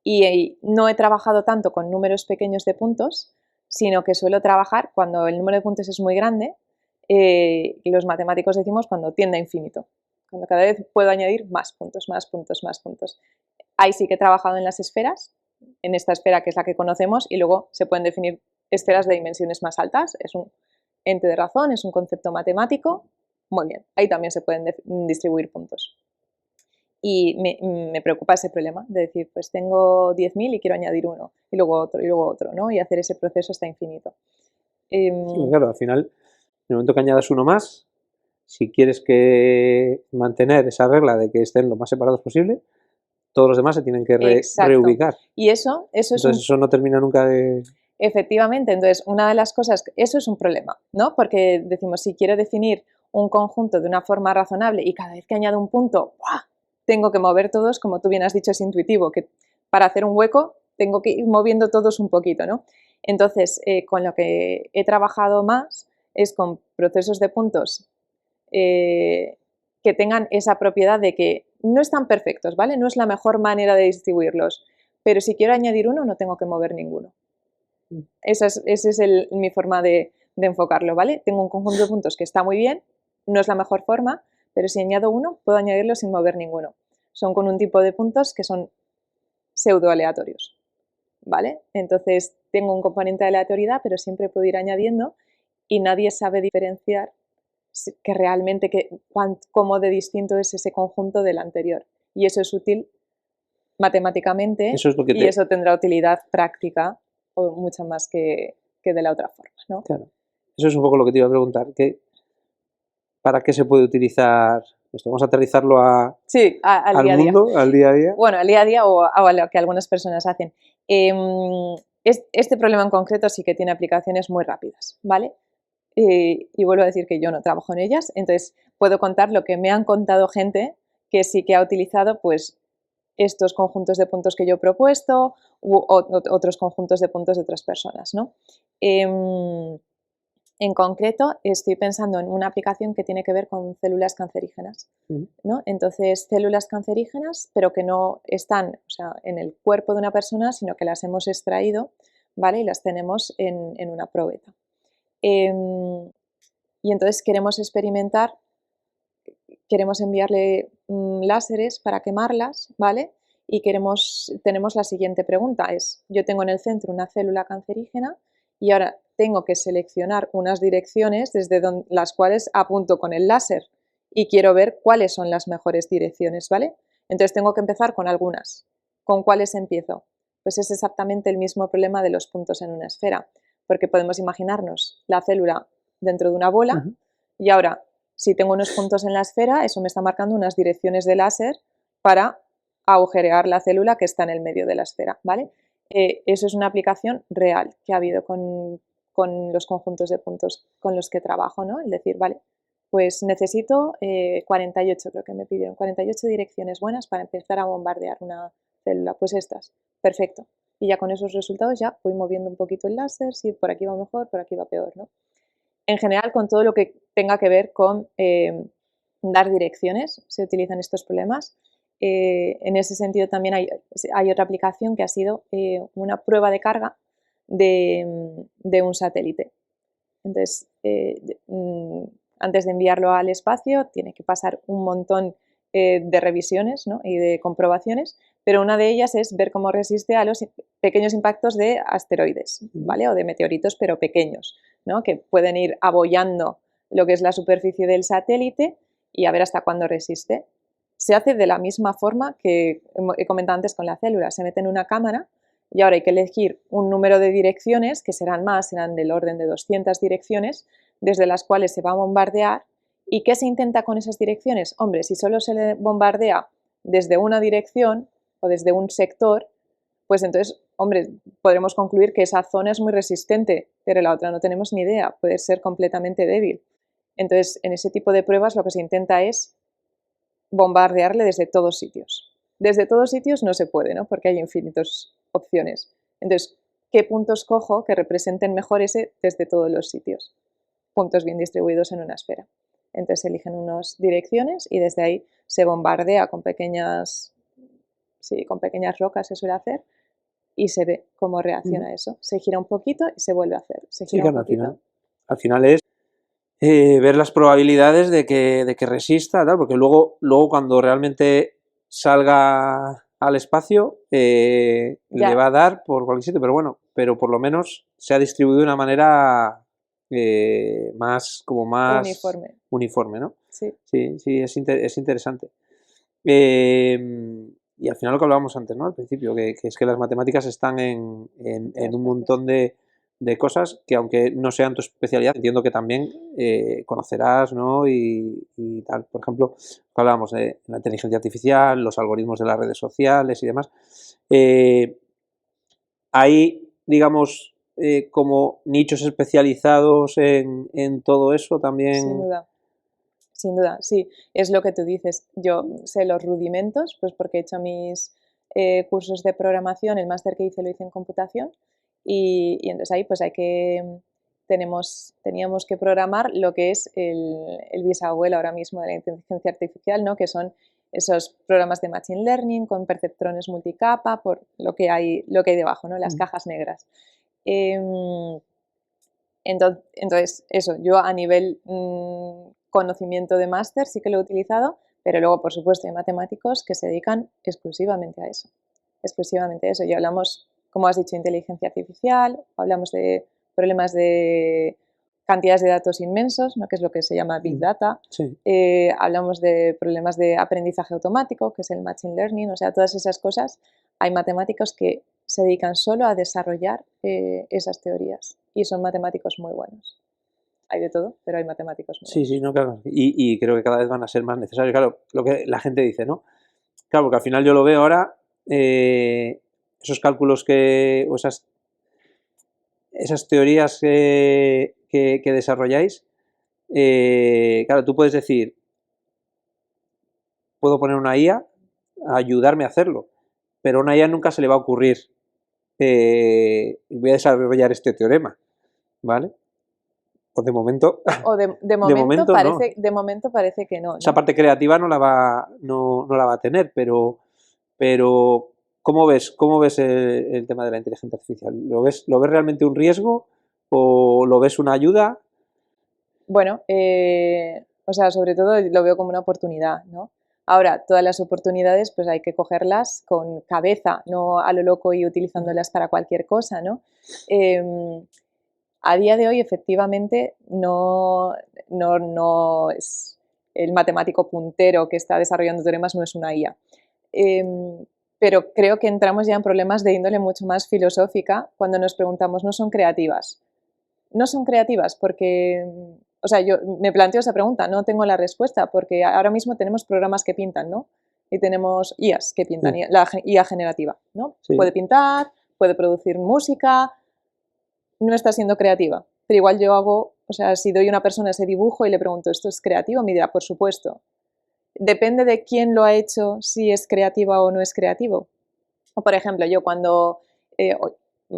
Y no he trabajado tanto con números pequeños de puntos, sino que suelo trabajar cuando el número de puntos es muy grande, y los matemáticos decimos cuando tiende a infinito, cuando cada vez puedo añadir más puntos, más puntos, más puntos. Ahí sí que he trabajado en las esferas, en esta esfera que es la que conocemos, y luego se pueden definir esferas de dimensiones más altas, es un ente de razón, es un concepto matemático, muy bien, ahí también se pueden distribuir puntos. Y me preocupa ese problema de decir, pues tengo 10.000 y quiero añadir uno, y luego otro, ¿no? Y hacer ese proceso hasta infinito. Sí, claro, al final, en el momento que añadas uno más, si quieres que mantener esa regla de que estén lo más separados posible, todos los demás se tienen que reubicar. Y eso es entonces eso no termina nunca de... Efectivamente, entonces una de las cosas, eso es un problema, ¿no? Porque decimos, si quiero definir un conjunto de una forma razonable y cada vez que añado un punto, ¡buah!, tengo que mover todos, como tú bien has dicho, es intuitivo, que para hacer un hueco tengo que ir moviendo todos un poquito, ¿no? Entonces, con lo que he trabajado más es con procesos de puntos que tengan esa propiedad de que no están perfectos, ¿vale? No es la mejor manera de distribuirlos, pero si quiero añadir uno no tengo que mover ninguno. Esa es mi forma de enfocarlo, ¿vale? Tengo un conjunto de puntos que está muy bien, no es la mejor forma, pero si añado uno, puedo añadirlo sin mover ninguno. Son con un tipo de puntos que son pseudo aleatorios, ¿vale? Entonces tengo un componente de aleatoriedad, pero siempre puedo ir añadiendo y nadie sabe diferenciar que realmente cómo de distinto es ese conjunto del anterior. Y eso es útil matemáticamente y eso tendrá utilidad práctica o mucho más que de la otra forma, ¿no? Claro. Eso es un poco lo que te iba a preguntar. ¿Para qué se puede utilizar esto? Vamos a aterrizarlo al día mundo, al día a día. Bueno, al día a día o a lo que algunas personas hacen. Este problema en concreto sí que tiene aplicaciones muy rápidas, ¿vale? Y vuelvo a decir que yo no trabajo en ellas, entonces puedo contar lo que me han contado gente que sí que ha utilizado pues estos conjuntos de puntos que yo he propuesto u otros conjuntos de puntos de otras personas, ¿no? En concreto, estoy pensando en una aplicación que tiene que ver con células cancerígenas, ¿no? Entonces, células cancerígenas, pero que no están, o sea, en el cuerpo de una persona, sino que las hemos extraído, ¿vale? Y las tenemos en una probeta. Y entonces queremos experimentar, queremos enviarle láseres para quemarlas, ¿vale? Y tenemos la siguiente pregunta, yo tengo en el centro una célula cancerígena y ahora tengo que seleccionar unas direcciones desde las cuales apunto con el láser y quiero ver cuáles son las mejores direcciones, ¿vale? Entonces tengo que empezar con algunas. ¿Con cuáles empiezo? Pues es exactamente el mismo problema de los puntos en una esfera, porque podemos imaginarnos la célula dentro de una bola y ahora, si tengo unos puntos en la esfera, eso me está marcando unas direcciones de láser para agujerear la célula que está en el medio de la esfera, ¿vale? Eso es una aplicación real que ha habido con los conjuntos de puntos con los que trabajo, ¿no? Es decir, vale, pues necesito 48, creo que me pidieron, 48 direcciones buenas para empezar a bombardear una célula, pues estas, perfecto. Y ya con esos resultados ya voy moviendo un poquito el láser, si por aquí va mejor, por aquí va peor, ¿no? En general, con todo lo que tenga que ver con dar direcciones, se utilizan estos problemas. En ese sentido también hay otra aplicación que ha sido una prueba de carga de un satélite. Entonces, antes de enviarlo al espacio, tiene que pasar un montón de revisiones, ¿no? Y de comprobaciones, pero una de ellas es ver cómo resiste a los pequeños impactos de asteroides, ¿vale? O de meteoritos, pero pequeños, ¿no? Que pueden ir abollando lo que es la superficie del satélite y a ver hasta cuándo resiste. Se hace de la misma forma que he comentado antes con la célula, se mete en una cámara y ahora hay que elegir un número de direcciones, que serán del orden de 200 direcciones, desde las cuales se va a bombardear. ¿Y qué se intenta con esas direcciones? Hombre, si solo se le bombardea desde una dirección o desde un sector, pues entonces, hombre, podremos concluir que esa zona es muy resistente, pero la otra no tenemos ni idea, puede ser completamente débil. Entonces, en ese tipo de pruebas lo que se intenta es bombardearle desde todos sitios. Desde todos sitios no se puede, ¿no? Porque hay infinitas opciones. Entonces, ¿qué puntos cojo que representen mejor ese desde todos los sitios? Puntos bien distribuidos en una esfera. Entonces eligen unas direcciones y desde ahí se bombardea con pequeñas rocas, se suele hacer, y se ve cómo reacciona eso. Se gira un poquito y se vuelve a hacer. Se gira un poquito. Al final es ver las probabilidades de que resista, tal, porque luego cuando realmente salga al espacio le va a dar por cualquier sitio, pero bueno, pero por lo menos se ha distribuido de una manera más uniforme, ¿no? Sí, es interesante. Y al final lo que hablábamos antes, ¿no? Al principio, que es que las matemáticas están en un montón de cosas que, aunque no sean tu especialidad, entiendo que también conocerás, ¿no? Y tal. Por ejemplo, hablábamos de la inteligencia artificial, los algoritmos de las redes sociales y demás. Hay, digamos, como nichos especializados en todo eso también. Sin duda, sí, es lo que tú dices. Yo sé los rudimentos, pues porque he hecho mis cursos de programación, el máster que hice lo hice en computación y entonces ahí pues teníamos que programar lo que es el bisabuelo ahora mismo de la inteligencia artificial, ¿no? Que son esos programas de machine learning con perceptrones multicapa, por lo que hay debajo, ¿no? Las cajas negras. Entonces, eso, yo a nivel conocimiento de máster sí que lo he utilizado, pero luego, por supuesto, hay matemáticos que se dedican exclusivamente a eso. Exclusivamente a eso. Y hablamos, como has dicho, inteligencia artificial, hablamos de problemas de cantidades de datos inmensos, ¿no? Que es lo que se llama Big Data. Sí. Hablamos de problemas de aprendizaje automático, que es el Machine Learning, o sea, todas esas cosas. Hay matemáticos que se dedican solo a desarrollar esas teorías y son matemáticos muy buenos. Hay de todo, pero hay matemáticos muy buenos. Sí, no, claro. Y creo que cada vez van a ser más necesarios. Claro, lo que la gente dice, ¿no? Claro, porque al final yo lo veo ahora, esos cálculos o esas teorías que desarrolláis, claro, tú puedes decir, puedo poner una IA a ayudarme a hacerlo, pero a una IA nunca se le va a ocurrir, voy a desarrollar este teorema, ¿vale? O de momento, de momento parece que no. Esa parte creativa no la va a tener, pero ¿cómo ves el tema de la inteligencia artificial? ¿Lo ves realmente un riesgo o lo ves una ayuda? Bueno, o sea, sobre todo lo veo como una oportunidad, ¿no? Ahora, todas las oportunidades pues hay que cogerlas con cabeza, no a lo loco y utilizándolas para cualquier cosa, ¿no? A día de hoy, efectivamente, no es el matemático puntero que está desarrollando teoremas, no es una IA. Pero creo que entramos ya en problemas de índole mucho más filosófica cuando nos preguntamos, ¿no son creativas? No son creativas porque, o sea, yo me planteo esa pregunta, no tengo la respuesta, porque ahora mismo tenemos programas que pintan, ¿no? Y tenemos IAs que pintan, sí. La IA generativa, ¿no? Sí. Puede pintar, puede producir música, no está siendo creativa, pero igual yo hago, o sea, si doy a una persona ese dibujo y le pregunto, ¿esto es creativo? Me dirá, por supuesto. Depende de quién lo ha hecho, si es creativa o no es creativo. O, por ejemplo, yo cuando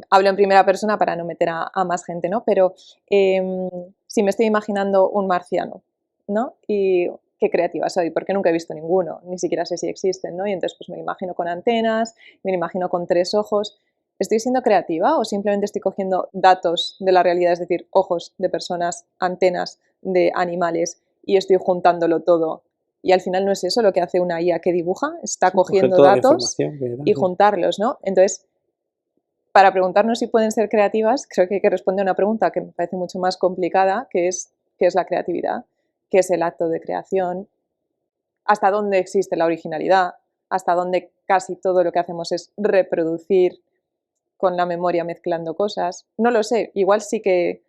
hablo en primera persona para no meter a más gente, ¿no? Pero si me estoy imaginando un marciano, ¿no? Y qué creativa soy, porque nunca he visto ninguno, ni siquiera sé si existen, ¿no? Y entonces pues me lo imagino con antenas, me lo imagino con 3 ojos. ¿Estoy siendo creativa o simplemente estoy cogiendo datos de la realidad, es decir, ojos de personas, antenas de animales, y estoy juntándolo todo Y al final no es eso lo que hace una IA que dibuja, está Sí, coger cogiendo toda la datos información que da, y sí. juntarlos, ¿no? Entonces, para preguntarnos si pueden ser creativas, creo que hay que responder a una pregunta que me parece mucho más complicada, que es ¿qué es la creatividad? ¿Qué es el acto de creación? ¿Hasta dónde existe la originalidad? ¿Hasta dónde casi todo lo que hacemos es reproducir con la memoria mezclando cosas? No lo sé, igual sí que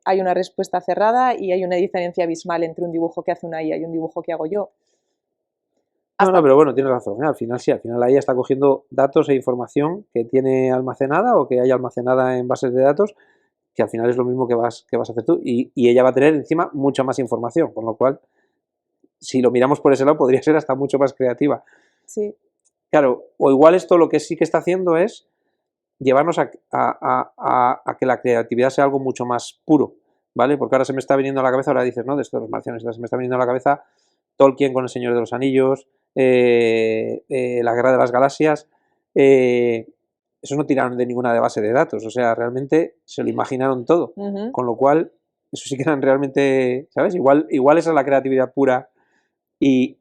hay una respuesta cerrada y hay una diferencia abismal entre un dibujo que hace una IA y un dibujo que hago yo. No, pero bueno, tienes razón, ¿eh? Al final sí, al final la IA está cogiendo datos e información que tiene almacenada o que hay almacenada en bases de datos, que al final es lo mismo que vas a hacer tú, y ella va a tener encima mucha más información, con lo cual, si lo miramos por ese lado, podría ser hasta mucho más creativa. Sí. Claro, o igual esto lo que sí que está haciendo es llevarnos a que la creatividad sea algo mucho más puro, ¿vale? Porque ahora se me está viniendo a la cabeza, ahora dices, ¿no? De esto de los marcianos, se me está viniendo a la cabeza Tolkien con El Señor de los Anillos, La Guerra de las Galaxias, eso no tiraron de ninguna de base de datos, o sea, realmente se lo imaginaron todo, con lo cual, eso sí que eran realmente, ¿sabes? Igual esa es la creatividad pura y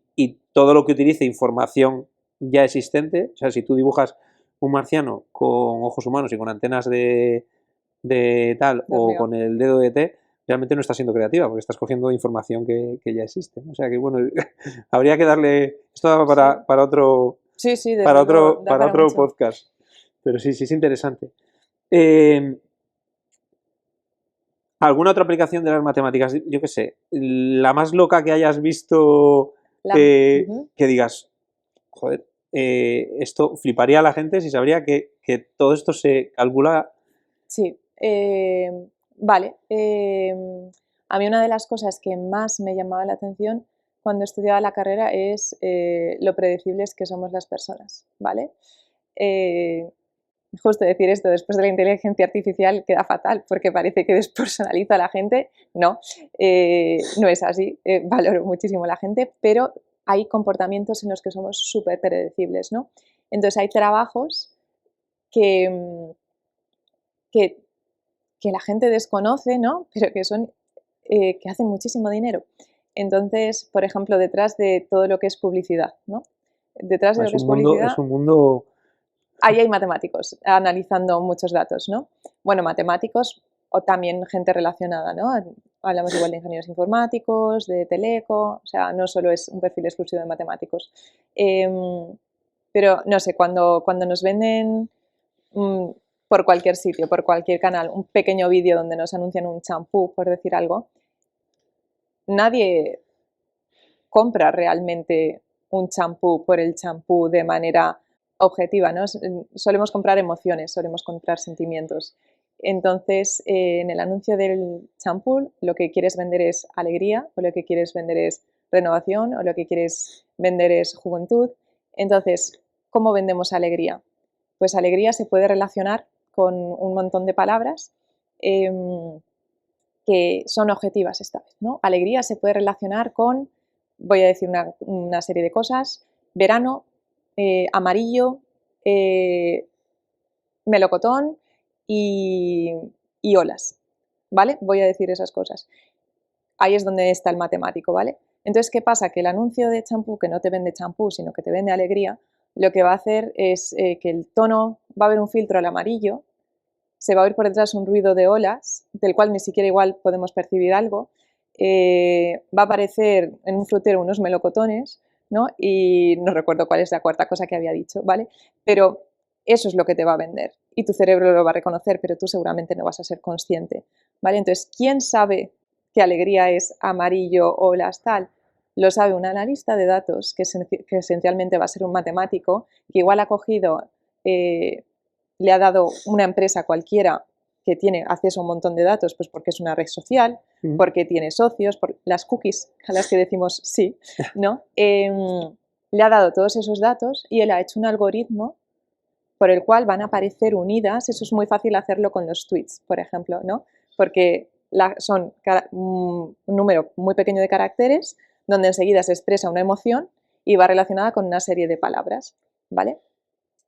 todo lo que utilice información ya existente, o sea, si tú dibujas un marciano con ojos humanos y con antenas de tal, o con el dedo de T, realmente no estás siendo creativa, porque estás cogiendo información que ya existe. O sea que bueno, habría que darle, esto daba para otro, Sí, sí, desde para luego, otro, da para para otro mucho. podcast. Pero sí, sí, es interesante. ¿Alguna otra aplicación de las matemáticas? Yo qué sé, la más loca que hayas visto que digas, joder, esto fliparía a la gente si sabría que todo esto se calcula. Sí, vale. A mí una de las cosas que más me llamaba la atención cuando estudiaba la carrera es lo predecibles que somos las personas, ¿vale? Justo decir esto después de la inteligencia artificial queda fatal porque parece que despersonaliza a la gente. No, no es así. Valoro muchísimo a la gente, pero hay comportamientos en los que somos súper predecibles, ¿no? Entonces hay trabajos que, que, que la gente desconoce, ¿no? Pero que son que hacen muchísimo dinero. Entonces, por ejemplo, detrás de todo lo que es publicidad, ¿no? Detrás de lo que es publicidad, Es un mundo. ahí hay matemáticos analizando muchos datos, ¿no? Bueno, matemáticos o también gente relacionada, ¿no? Hablamos igual de ingenieros informáticos, de teleco, o sea, no solo es un perfil exclusivo de matemáticos. Pero no sé, cuando nos venden por cualquier sitio, por cualquier canal, un pequeño vídeo donde nos anuncian un champú, por decir algo, nadie compra realmente un champú por el champú de manera objetiva, ¿no? Solemos comprar emociones, solemos comprar sentimientos. Entonces, en el anuncio del champú, lo que quieres vender es alegría, o lo que quieres vender es renovación, o lo que quieres vender es juventud. Entonces, ¿cómo vendemos alegría? Pues alegría se puede relacionar con un montón de palabras que son objetivas esta vez, ¿no? Alegría se puede relacionar con, voy a decir una serie de cosas, verano, amarillo, melocotón y, y olas, ¿vale? Voy a decir esas cosas. Ahí es donde está el matemático, ¿vale? Entonces, ¿qué pasa? Que el anuncio de champú, que no te vende champú, sino que te vende alegría, lo que va a hacer es que el tono, va a haber un filtro al amarillo, se va a oír por detrás un ruido de olas, del cual ni siquiera igual podemos percibir algo, va a aparecer en un frutero unos melocotones, ¿no? Y no recuerdo cuál es la cuarta cosa que había dicho, ¿vale? Pero eso es lo que te va a vender y tu cerebro lo va a reconocer, pero tú seguramente no vas a ser consciente, ¿vale? Entonces, ¿quién sabe qué alegría es amarillo, olas, tal? Lo sabe un analista de datos, que esencialmente va a ser un matemático, que igual ha cogido le ha dado una empresa cualquiera que tiene acceso a un montón de datos, pues porque es una red social, porque tiene socios, por las cookies a las que decimos sí, ¿no? Le ha dado todos esos datos y él ha hecho un algoritmo por el cual van a aparecer unidas. Eso es muy fácil hacerlo con los tweets, por ejemplo, ¿no? Porque son un número muy pequeño de caracteres donde enseguida se expresa una emoción y va relacionada con una serie de palabras, ¿vale?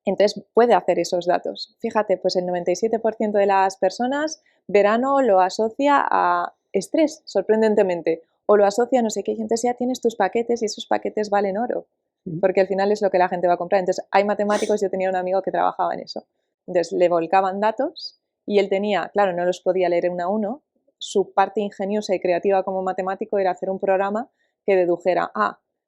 Entonces puede hacer esos datos. Fíjate, pues el 97% de las personas verano lo asocia a estrés, sorprendentemente, o lo asocia a no sé qué, y entonces ya tienes tus paquetes y esos paquetes valen oro, porque al final es lo que la gente va a comprar. Entonces hay matemáticos, yo tenía un amigo que trabajaba en eso, entonces le volcaban datos y él tenía, claro, no los podía leer uno a uno, su parte ingeniosa y creativa como matemático era hacer un programa que dedujera,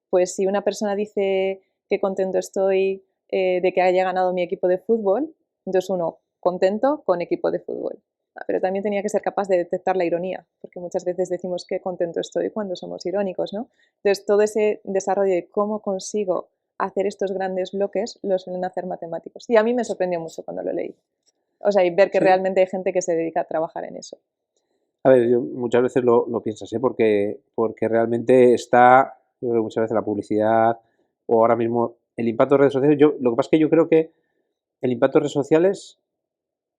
pues si una persona dice qué contento estoy de que haya ganado mi equipo de fútbol, entonces uno, contento con equipo de fútbol. Pero también tenía que ser capaz de detectar la ironía, porque muchas veces decimos qué contento estoy cuando somos irónicos, ¿no? Entonces todo ese desarrollo de cómo consigo hacer estos grandes bloques lo suelen hacer matemáticos. Y a mí me sorprendió mucho cuando lo leí. O sea, y ver que realmente hay gente que se dedica a trabajar en eso. A ver, yo muchas veces lo piensas, porque realmente está, yo creo que muchas veces la publicidad o ahora mismo el impacto de redes sociales, lo que pasa es que yo creo que el impacto de redes sociales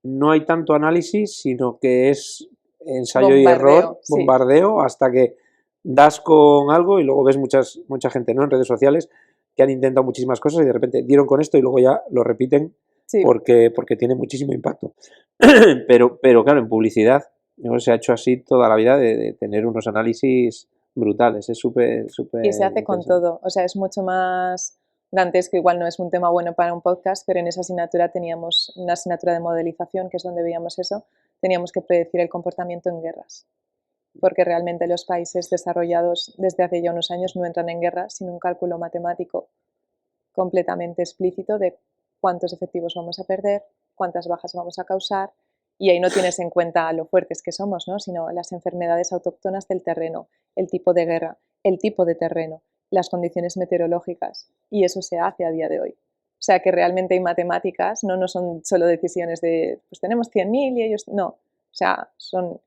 no hay tanto análisis, sino que es ensayo y error, bombardeo, hasta que das con algo y luego ves mucha gente, ¿no?, en redes sociales que han intentado muchísimas cosas y de repente dieron con esto y luego ya lo repiten porque tiene muchísimo impacto. pero claro, en publicidad se ha hecho así toda la vida de tener unos análisis brutales, es súper y se hace con todo, o sea, es mucho más dantesco, igual no es un tema bueno para un podcast, pero en esa asignatura teníamos una asignatura de modelización, que es donde veíamos eso, teníamos que predecir el comportamiento en guerras, porque realmente los países desarrollados desde hace ya unos años no entran en guerra sin un cálculo matemático completamente explícito de cuántos efectivos vamos a perder, cuántas bajas vamos a causar, y ahí no tienes en cuenta lo fuertes que somos, ¿no?, sino las enfermedades autóctonas del terreno, el tipo de guerra, el tipo de terreno, las condiciones meteorológicas, y eso se hace a día de hoy. O sea que realmente hay matemáticas, no son solo decisiones de, pues tenemos 100.000 y ellos, no, o sea, son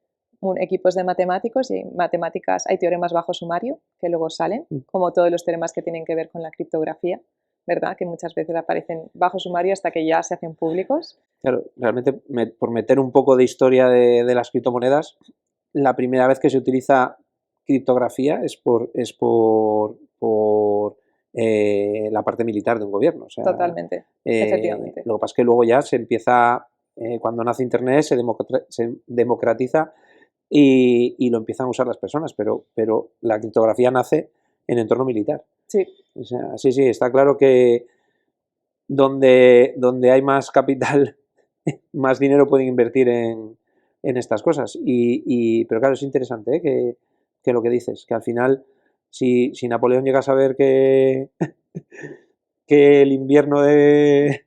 equipos de matemáticos y matemáticas, hay teoremas bajo sumario que luego salen, como todos los teoremas que tienen que ver con la criptografía, ¿verdad?, que muchas veces aparecen bajo sumario hasta que ya se hacen públicos. Claro, realmente por meter un poco de historia de las criptomonedas, la primera vez que se utiliza criptografía es por la parte militar de un gobierno. O sea, totalmente, efectivamente. Lo que pasa es que luego ya se empieza, cuando nace Internet, se democratiza y lo empiezan a usar las personas, pero la criptografía nace en entorno militar. Sí. O sea, sí, está claro que donde hay más capital, más dinero pueden invertir en estas cosas. Pero claro, es interesante, que lo que dices, que al final, si Napoleón llega a saber que el invierno de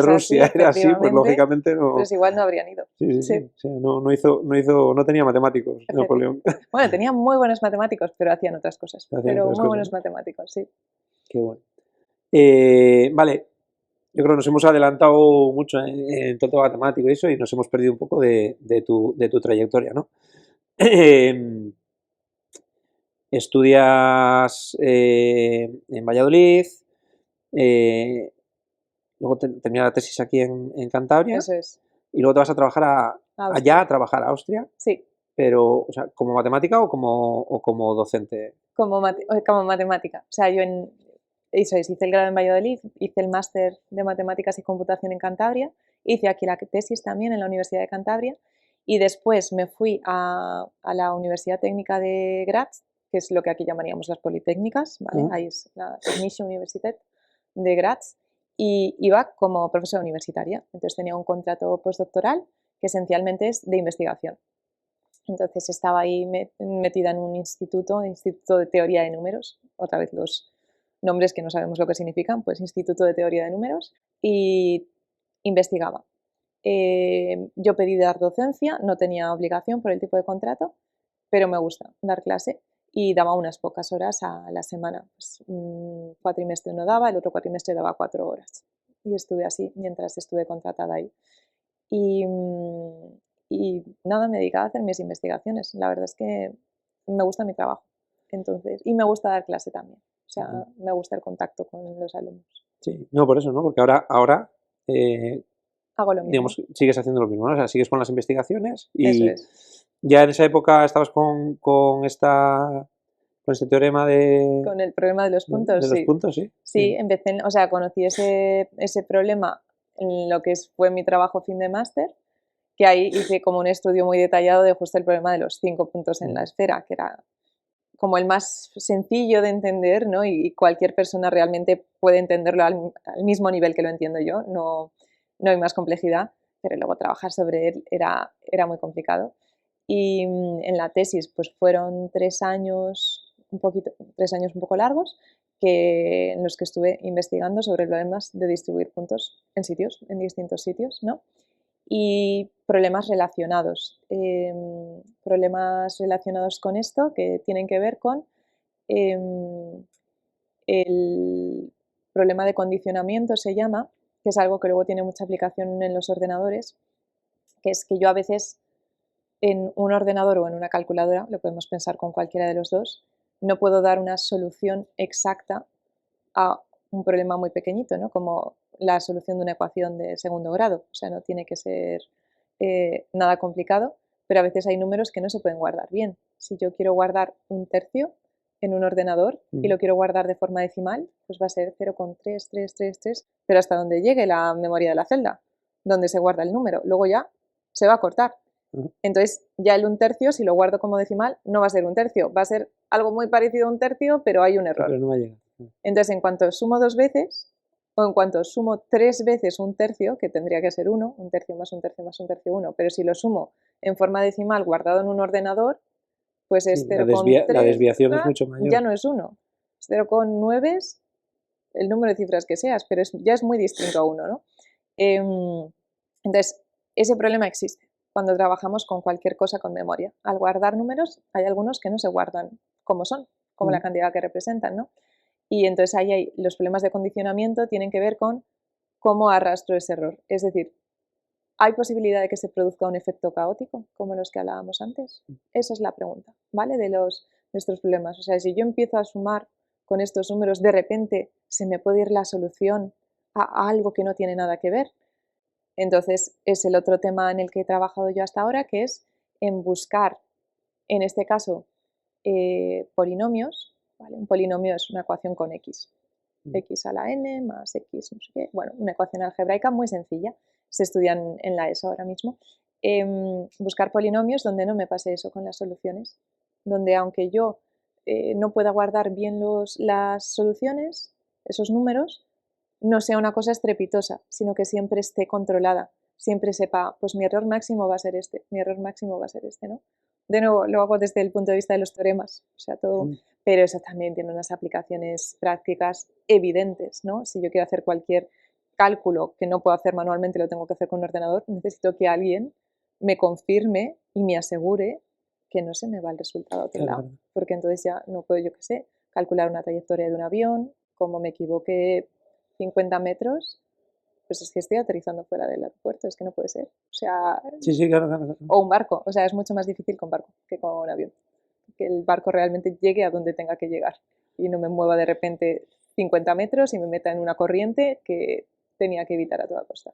Rusia era así, pues lógicamente no. Pues igual no habrían ido. Sí. O sea, no tenía matemáticos, Napoleón. Bueno, tenía muy buenos matemáticos, pero hacían otras cosas. Buenos matemáticos, sí. Qué bueno. Vale. Yo creo que nos hemos adelantado mucho en todo matemático y eso, y nos hemos perdido un poco de tu trayectoria, ¿no? Estudias en Valladolid, luego terminas la tesis aquí en Cantabria. Eso es. Y luego te vas a trabajar allá a trabajar a Austria. Sí. Pero, o sea, ¿como matemática o como docente? Como matemática. O sea, yo hice el grado en Valladolid, hice el máster de Matemáticas y Computación en Cantabria, hice aquí la tesis también en la Universidad de Cantabria, y después me fui a la Universidad Técnica de Graz, que es lo que aquí llamaríamos las politécnicas, ¿vale? Ahí es la Technische Universität de Graz, y iba como profesora universitaria. Entonces tenía un contrato postdoctoral que esencialmente es de investigación. Entonces estaba ahí metida en un instituto de teoría de números, otra vez los nombres que no sabemos lo que significan, pues Instituto de Teoría de Números, y investigaba. Yo pedí dar docencia, no tenía obligación por el tipo de contrato, pero me gusta dar clase y daba unas pocas horas a la semana. Pues, un cuatrimestre no daba, el otro cuatrimestre daba 4 horas. Y estuve así mientras estuve contratada ahí. Y nada, me dedicaba a hacer mis investigaciones. La verdad es que me gusta mi trabajo. Entonces, y me gusta dar clase también. O sea, me gusta el contacto con los alumnos. Sí, no, por eso, ¿no? Porque ahora hago lo mismo. Digamos, sigues haciendo lo mismo, ¿no? O sea, sigues con las investigaciones y eso es. Ya en esa época estabas con este teorema de... Con el problema de los puntos, de los puntos, sí. Sí, empecé, o sea, conocí ese problema en lo que fue mi trabajo fin de máster, que ahí hice como un estudio muy detallado de justo el problema de los 5 puntos en la esfera, que era como el más sencillo de entender, ¿no? Y cualquier persona realmente puede entenderlo al mismo nivel que lo entiendo yo, no, no hay más complejidad, pero luego trabajar sobre él era muy complicado. Y en la tesis pues fueron 3 años, 3 años un poco largos, en los que estuve investigando sobre problemas de distribuir puntos en sitios, en distintos sitios, ¿no? Y problemas relacionados con esto que tienen que ver con el problema de condicionamiento, se llama, que es algo que luego tiene mucha aplicación en los ordenadores, que es que yo a veces en un ordenador o en una calculadora, lo podemos pensar con cualquiera de los dos, no puedo dar una solución exacta a un problema muy pequeñito, ¿no? Como la solución de una ecuación de segundo grado. O sea, no tiene que ser nada complicado, pero a veces hay números que no se pueden guardar bien. Si yo quiero guardar 1/3 en un ordenador y lo quiero guardar de forma decimal, pues va a ser 0,3333, pero hasta donde llegue la memoria de la celda, donde se guarda el número. Luego ya se va a cortar. Entonces ya el 1/3, si lo guardo como decimal, no va a ser 1/3, va a ser algo muy parecido a 1/3, pero hay un error. Pero no va a llegar. Entonces, en cuanto sumo 2 veces, o en cuanto sumo 3 veces 1/3, que tendría que ser 1, 1/3 más 1/3 más 1/3, 1, pero si lo sumo en forma decimal guardado en un ordenador, pues es 0,3, la desviación es mucho mayor. ya no es 1, es 0,9, el número de cifras que seas, pero ya es muy distinto a 1, ¿no? Entonces, ese problema existe cuando trabajamos con cualquier cosa con memoria. Al guardar números, hay algunos que no se guardan como son, como la cantidad que representan, ¿no? Y entonces ahí los problemas de condicionamiento tienen que ver con cómo arrastro ese error. Es decir, ¿hay posibilidad de que se produzca un efecto caótico, como los que hablábamos antes? Esa es la pregunta, ¿vale? De estos problemas. O sea, si yo empiezo a sumar con estos números, de repente se me puede ir la solución a algo que no tiene nada que ver. Entonces, es el otro tema en el que he trabajado yo hasta ahora, que es en buscar, en este caso, polinomios. ¿Vale? Un polinomio es una ecuación con x. X a la n más x, no sé qué. Bueno, una ecuación algebraica muy sencilla. Se estudia en la ESO ahora mismo. Buscar polinomios donde no me pase eso con las soluciones. Donde aunque yo no pueda guardar bien las soluciones, esos números, no sea una cosa estrepitosa, sino que siempre esté controlada, siempre sepa, pues mi error máximo va a ser este, mi error máximo va a ser este, ¿no? De nuevo, lo hago desde el punto de vista de los teoremas, o sea, todo, pero eso también tiene unas aplicaciones prácticas evidentes, ¿no? Si yo quiero hacer cualquier cálculo que no puedo hacer manualmente, lo tengo que hacer con un ordenador, necesito que alguien me confirme y me asegure que no se me va el resultado a otro lado, porque entonces ya no puedo, yo qué sé, calcular una trayectoria de un avión, como me equivoqué 50 metros, pues es que estoy aterrizando fuera del aeropuerto, es que no puede ser. O sea, sí, claro. O un barco, o sea, es mucho más difícil con barco que con un avión. Que el barco realmente llegue a donde tenga que llegar y no me mueva de repente 50 metros y me meta en una corriente que tenía que evitar a toda costa.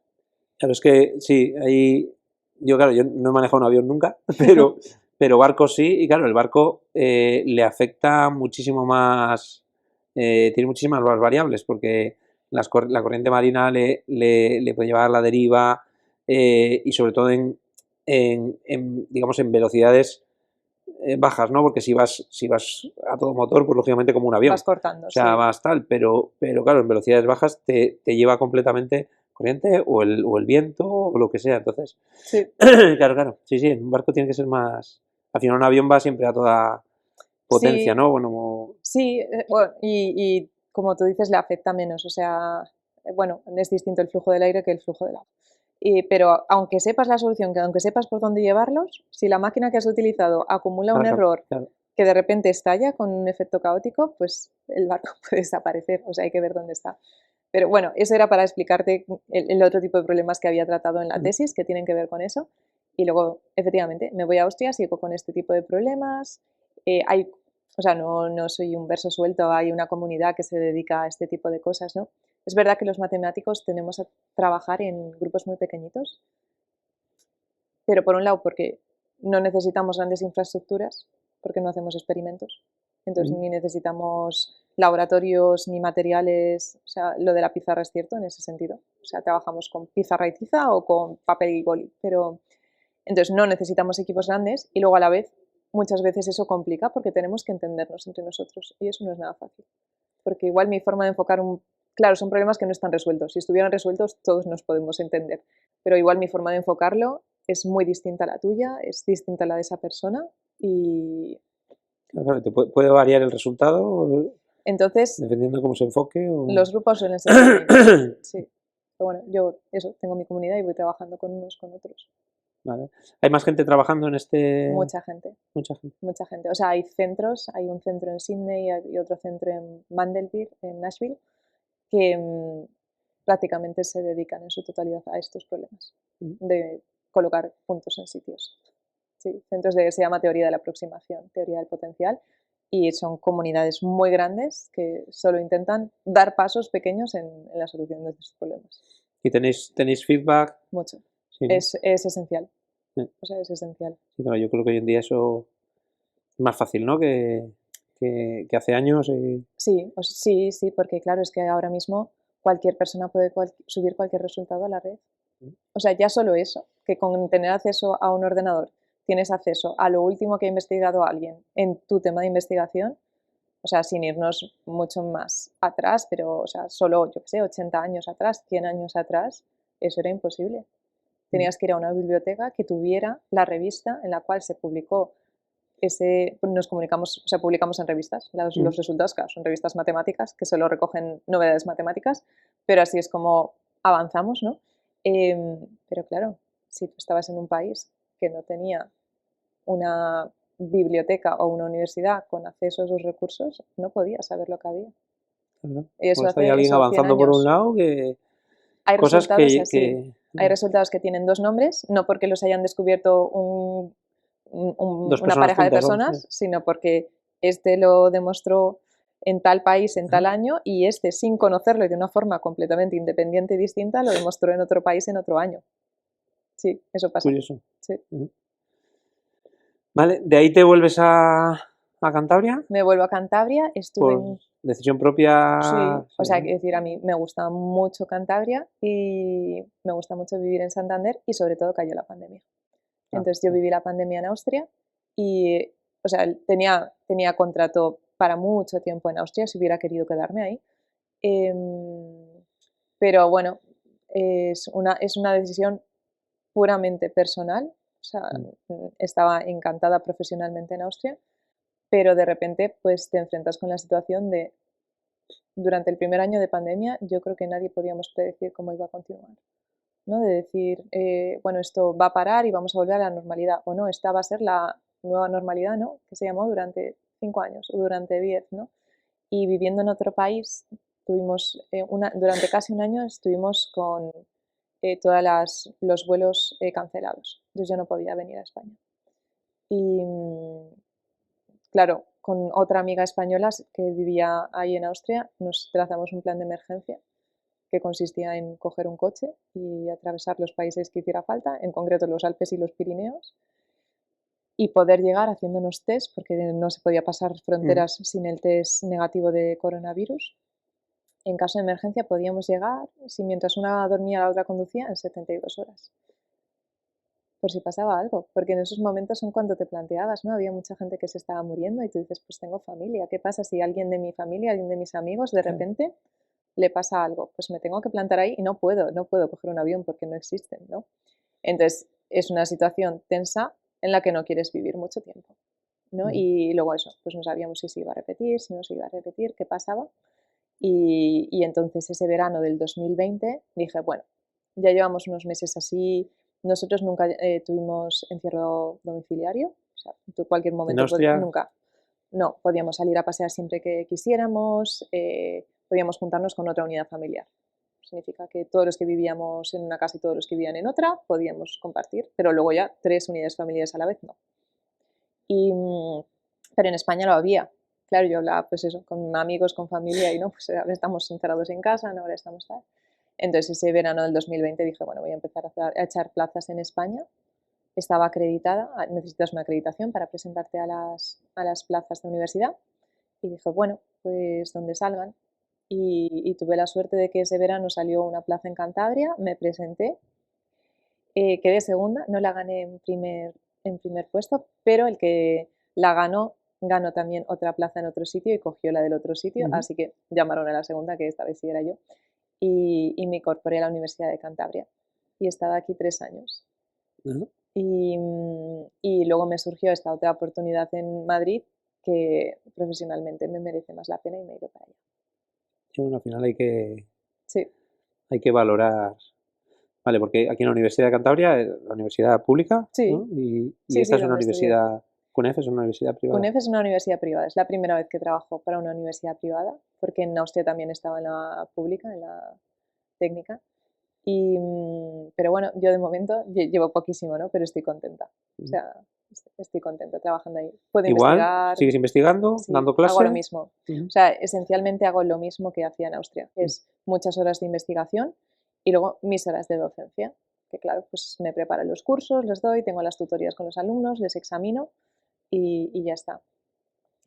Claro, es que sí, ahí yo no he manejado un avión nunca, pero barco sí, y claro, el barco le afecta muchísimo más, tiene muchísimas más variables, porque la corriente marina le puede llevar a la deriva, y sobre todo digamos, en velocidades bajas, ¿no? Porque si vas a todo motor, pues lógicamente como un avión. Vas cortando, o sea, sí. vas tal, pero claro, en velocidades bajas te lleva completamente corriente o el viento o lo que sea. Entonces, sí. claro, sí, en un barco tiene que ser más. Al final un avión va siempre a toda potencia, sí, ¿no? Bueno, sí, bueno, y como tú dices, le afecta menos, o sea, bueno, es distinto el flujo del aire que el flujo del agua. Pero aunque sepas la solución, que aunque sepas por dónde llevarlos, si la máquina que has utilizado acumula un error que de repente estalla con un efecto caótico, pues el barco puede desaparecer, o sea, hay que ver dónde está. Pero bueno, eso era para explicarte el otro tipo de problemas que había tratado en la tesis, que tienen que ver con eso. Y luego, efectivamente, me voy a Austria, sigo con este tipo de problemas. O sea, no soy un verso suelto, hay una comunidad que se dedica a este tipo de cosas, ¿no? Es verdad que los matemáticos tenemos a trabajar en grupos muy pequeñitos, pero por un lado porque no necesitamos grandes infraestructuras, porque no hacemos experimentos, entonces ni necesitamos laboratorios ni materiales, o sea, lo de la pizarra es cierto en ese sentido, o sea, trabajamos con pizarra y tiza o con papel y boli, pero entonces no necesitamos equipos grandes y luego a la vez muchas veces eso complica porque tenemos que entendernos entre nosotros y eso no es nada fácil. Porque igual mi forma de enfocar Claro, son problemas que no están resueltos. Si estuvieran resueltos, todos nos podemos entender. Pero igual mi forma de enfocarlo es muy distinta a la tuya, es distinta a la de esa persona y... Claro, puede variar el resultado Entonces, dependiendo de cómo se enfoque. los grupos suelen ser pequeños, sí. Pero bueno, yo tengo mi comunidad y voy trabajando con unos con otros. Vale. ¿Hay más gente trabajando en este...? Mucha gente. Mucha gente. Mucha gente. O sea, hay centros, hay un centro en Sydney y otro centro en Mandeville, en Nashville, que prácticamente se dedican en su totalidad a estos problemas, de colocar puntos en sitios. Sí, centros se llama teoría de la aproximación, teoría del potencial, y son comunidades muy grandes que solo intentan dar pasos pequeños en la solución de estos problemas. ¿Y tenéis feedback? Mucho. Sí, ¿no? Es esencial. Sí. O sea, es esencial. Sí, claro, yo creo que hoy en día eso es más fácil, ¿no? Que hace años. Sí, sí, porque claro, es que ahora mismo cualquier persona puede subir cualquier resultado a la red. O sea, ya solo eso, que con tener acceso a un ordenador tienes acceso a lo último que ha investigado alguien en tu tema de investigación, o sea, sin irnos mucho más atrás, pero, o sea, solo, yo qué sé, 80 años atrás, 100 años atrás, eso era imposible. Tenías que ir a una biblioteca que tuviera la revista en la cual se publicó nos comunicamos, o sea, publicamos en revistas. Los resultados, claro, son revistas matemáticas que solo recogen novedades matemáticas, pero así es como avanzamos, ¿no? Pero claro, si tú estabas en un país que no tenía una biblioteca o una universidad con acceso a esos recursos, no podías saber lo que había. Claro. Eso Pues hay hace alguien 100 avanzando por un años. lado que... Hay cosas resultados así. Hay resultados que tienen dos nombres, no porque los hayan descubierto dos una personas pareja de juntas, vamos, personas, sino porque este lo demostró en tal país, en tal año, y este, sin conocerlo y de una forma completamente independiente y distinta, lo demostró en otro país en otro año. Sí, eso pasa. Curioso. Sí. Vale, ¿de ahí te vuelves a Cantabria? Me vuelvo a Cantabria, estuve Por decisión propia. Sí, o sea, ¿no? es decir, a mí me gusta mucho Cantabria y me gusta mucho vivir en Santander y sobre todo cayó la pandemia. Entonces yo viví la pandemia en Austria y, o sea, tenía contrato para mucho tiempo en Austria si hubiera querido quedarme ahí. Pero bueno, es una decisión puramente personal. O sea, estaba encantada profesionalmente en Austria, pero de repente pues te enfrentas con la situación de, durante el primer año de pandemia, yo creo que nadie podíamos predecir cómo iba a continuar. ¿No? De decir, bueno, esto va a parar y vamos a volver a la normalidad, o no, esta va a ser la nueva normalidad, ¿no? Que se llamó durante 5 años o durante 10, ¿no? Y viviendo en otro país, durante casi un año estuvimos con todos los vuelos cancelados. Entonces yo no podía venir a España. Y claro, con otra amiga española que vivía ahí en Austria, nos trazamos un plan de emergencia que consistía en coger un coche y atravesar los países que hiciera falta, en concreto los Alpes y los Pirineos, y poder llegar haciéndonos test, porque no se podía pasar fronteras sin el test negativo de coronavirus. En caso de emergencia podíamos llegar, si mientras una dormía la otra conducía, en 72 horas. Por si pasaba algo, porque en esos momentos son cuando te planteabas, ¿no? Había mucha gente que se estaba muriendo y tú dices, pues tengo familia, ¿qué pasa si alguien de mi familia, alguien de mis amigos, de repente le pasa algo? Pues me tengo que plantar ahí y no puedo coger un avión porque no existen, ¿no? Entonces, es una situación tensa en la que no quieres vivir mucho tiempo, ¿no? Y luego eso, pues no sabíamos si se iba a repetir, si no se iba a repetir, qué pasaba. Y entonces ese verano del 2020 dije, bueno, ya llevamos unos meses así. Nosotros nunca tuvimos encierro domiciliario, o sea, en cualquier momento, nunca. No, podíamos salir a pasear siempre que quisiéramos, podíamos juntarnos con otra unidad familiar. Significa que todos los que vivíamos en una casa y todos los que vivían en otra podíamos compartir, pero luego ya 3 unidades familiares a la vez no. Pero en España lo había. Claro, yo hablaba pues eso, con amigos, con familia y no, pues ahora estamos encerrados en casa, no, ahora estamos tal. Entonces ese verano del 2020 dije, bueno, voy a empezar a echar plazas en España. Estaba acreditada, necesitas una acreditación para presentarte a las plazas de universidad. Y dije, bueno, pues donde salgan. Y tuve la suerte de que ese verano salió una plaza en Cantabria, me presenté, quedé segunda, no la gané en primer puesto, pero el que la ganó también otra plaza en otro sitio y cogió la del otro sitio, así que llamaron a la segunda, que esta vez sí era yo, y me incorporé a la Universidad de Cantabria y he estado aquí 3 años. Y luego me surgió esta otra oportunidad en Madrid que profesionalmente me merece más la pena y me he ido para allá. Y bueno, al final Sí, hay que valorar. Vale, porque aquí en la Universidad de Cantabria, la universidad pública, sí, ¿no? Y sí, esta sí, es una donde estudié. universidad, CUNEF es una universidad privada. UNEF es una universidad privada, es la primera vez que trabajo para una universidad privada, porque en Austria también estaba en la pública, en la técnica. Pero bueno, yo de momento llevo poquísimo, ¿no? Pero estoy contenta. O sea, estoy contenta trabajando ahí. Puedo Igual, investigar. sigues investigando, Sí, dando clase. hago lo mismo. O sea, esencialmente hago lo mismo que hacía en Austria, que es muchas horas de investigación y luego mis horas de docencia, que claro, pues me preparo los cursos, les doy, tengo las tutorías con los alumnos, les examino y ya está.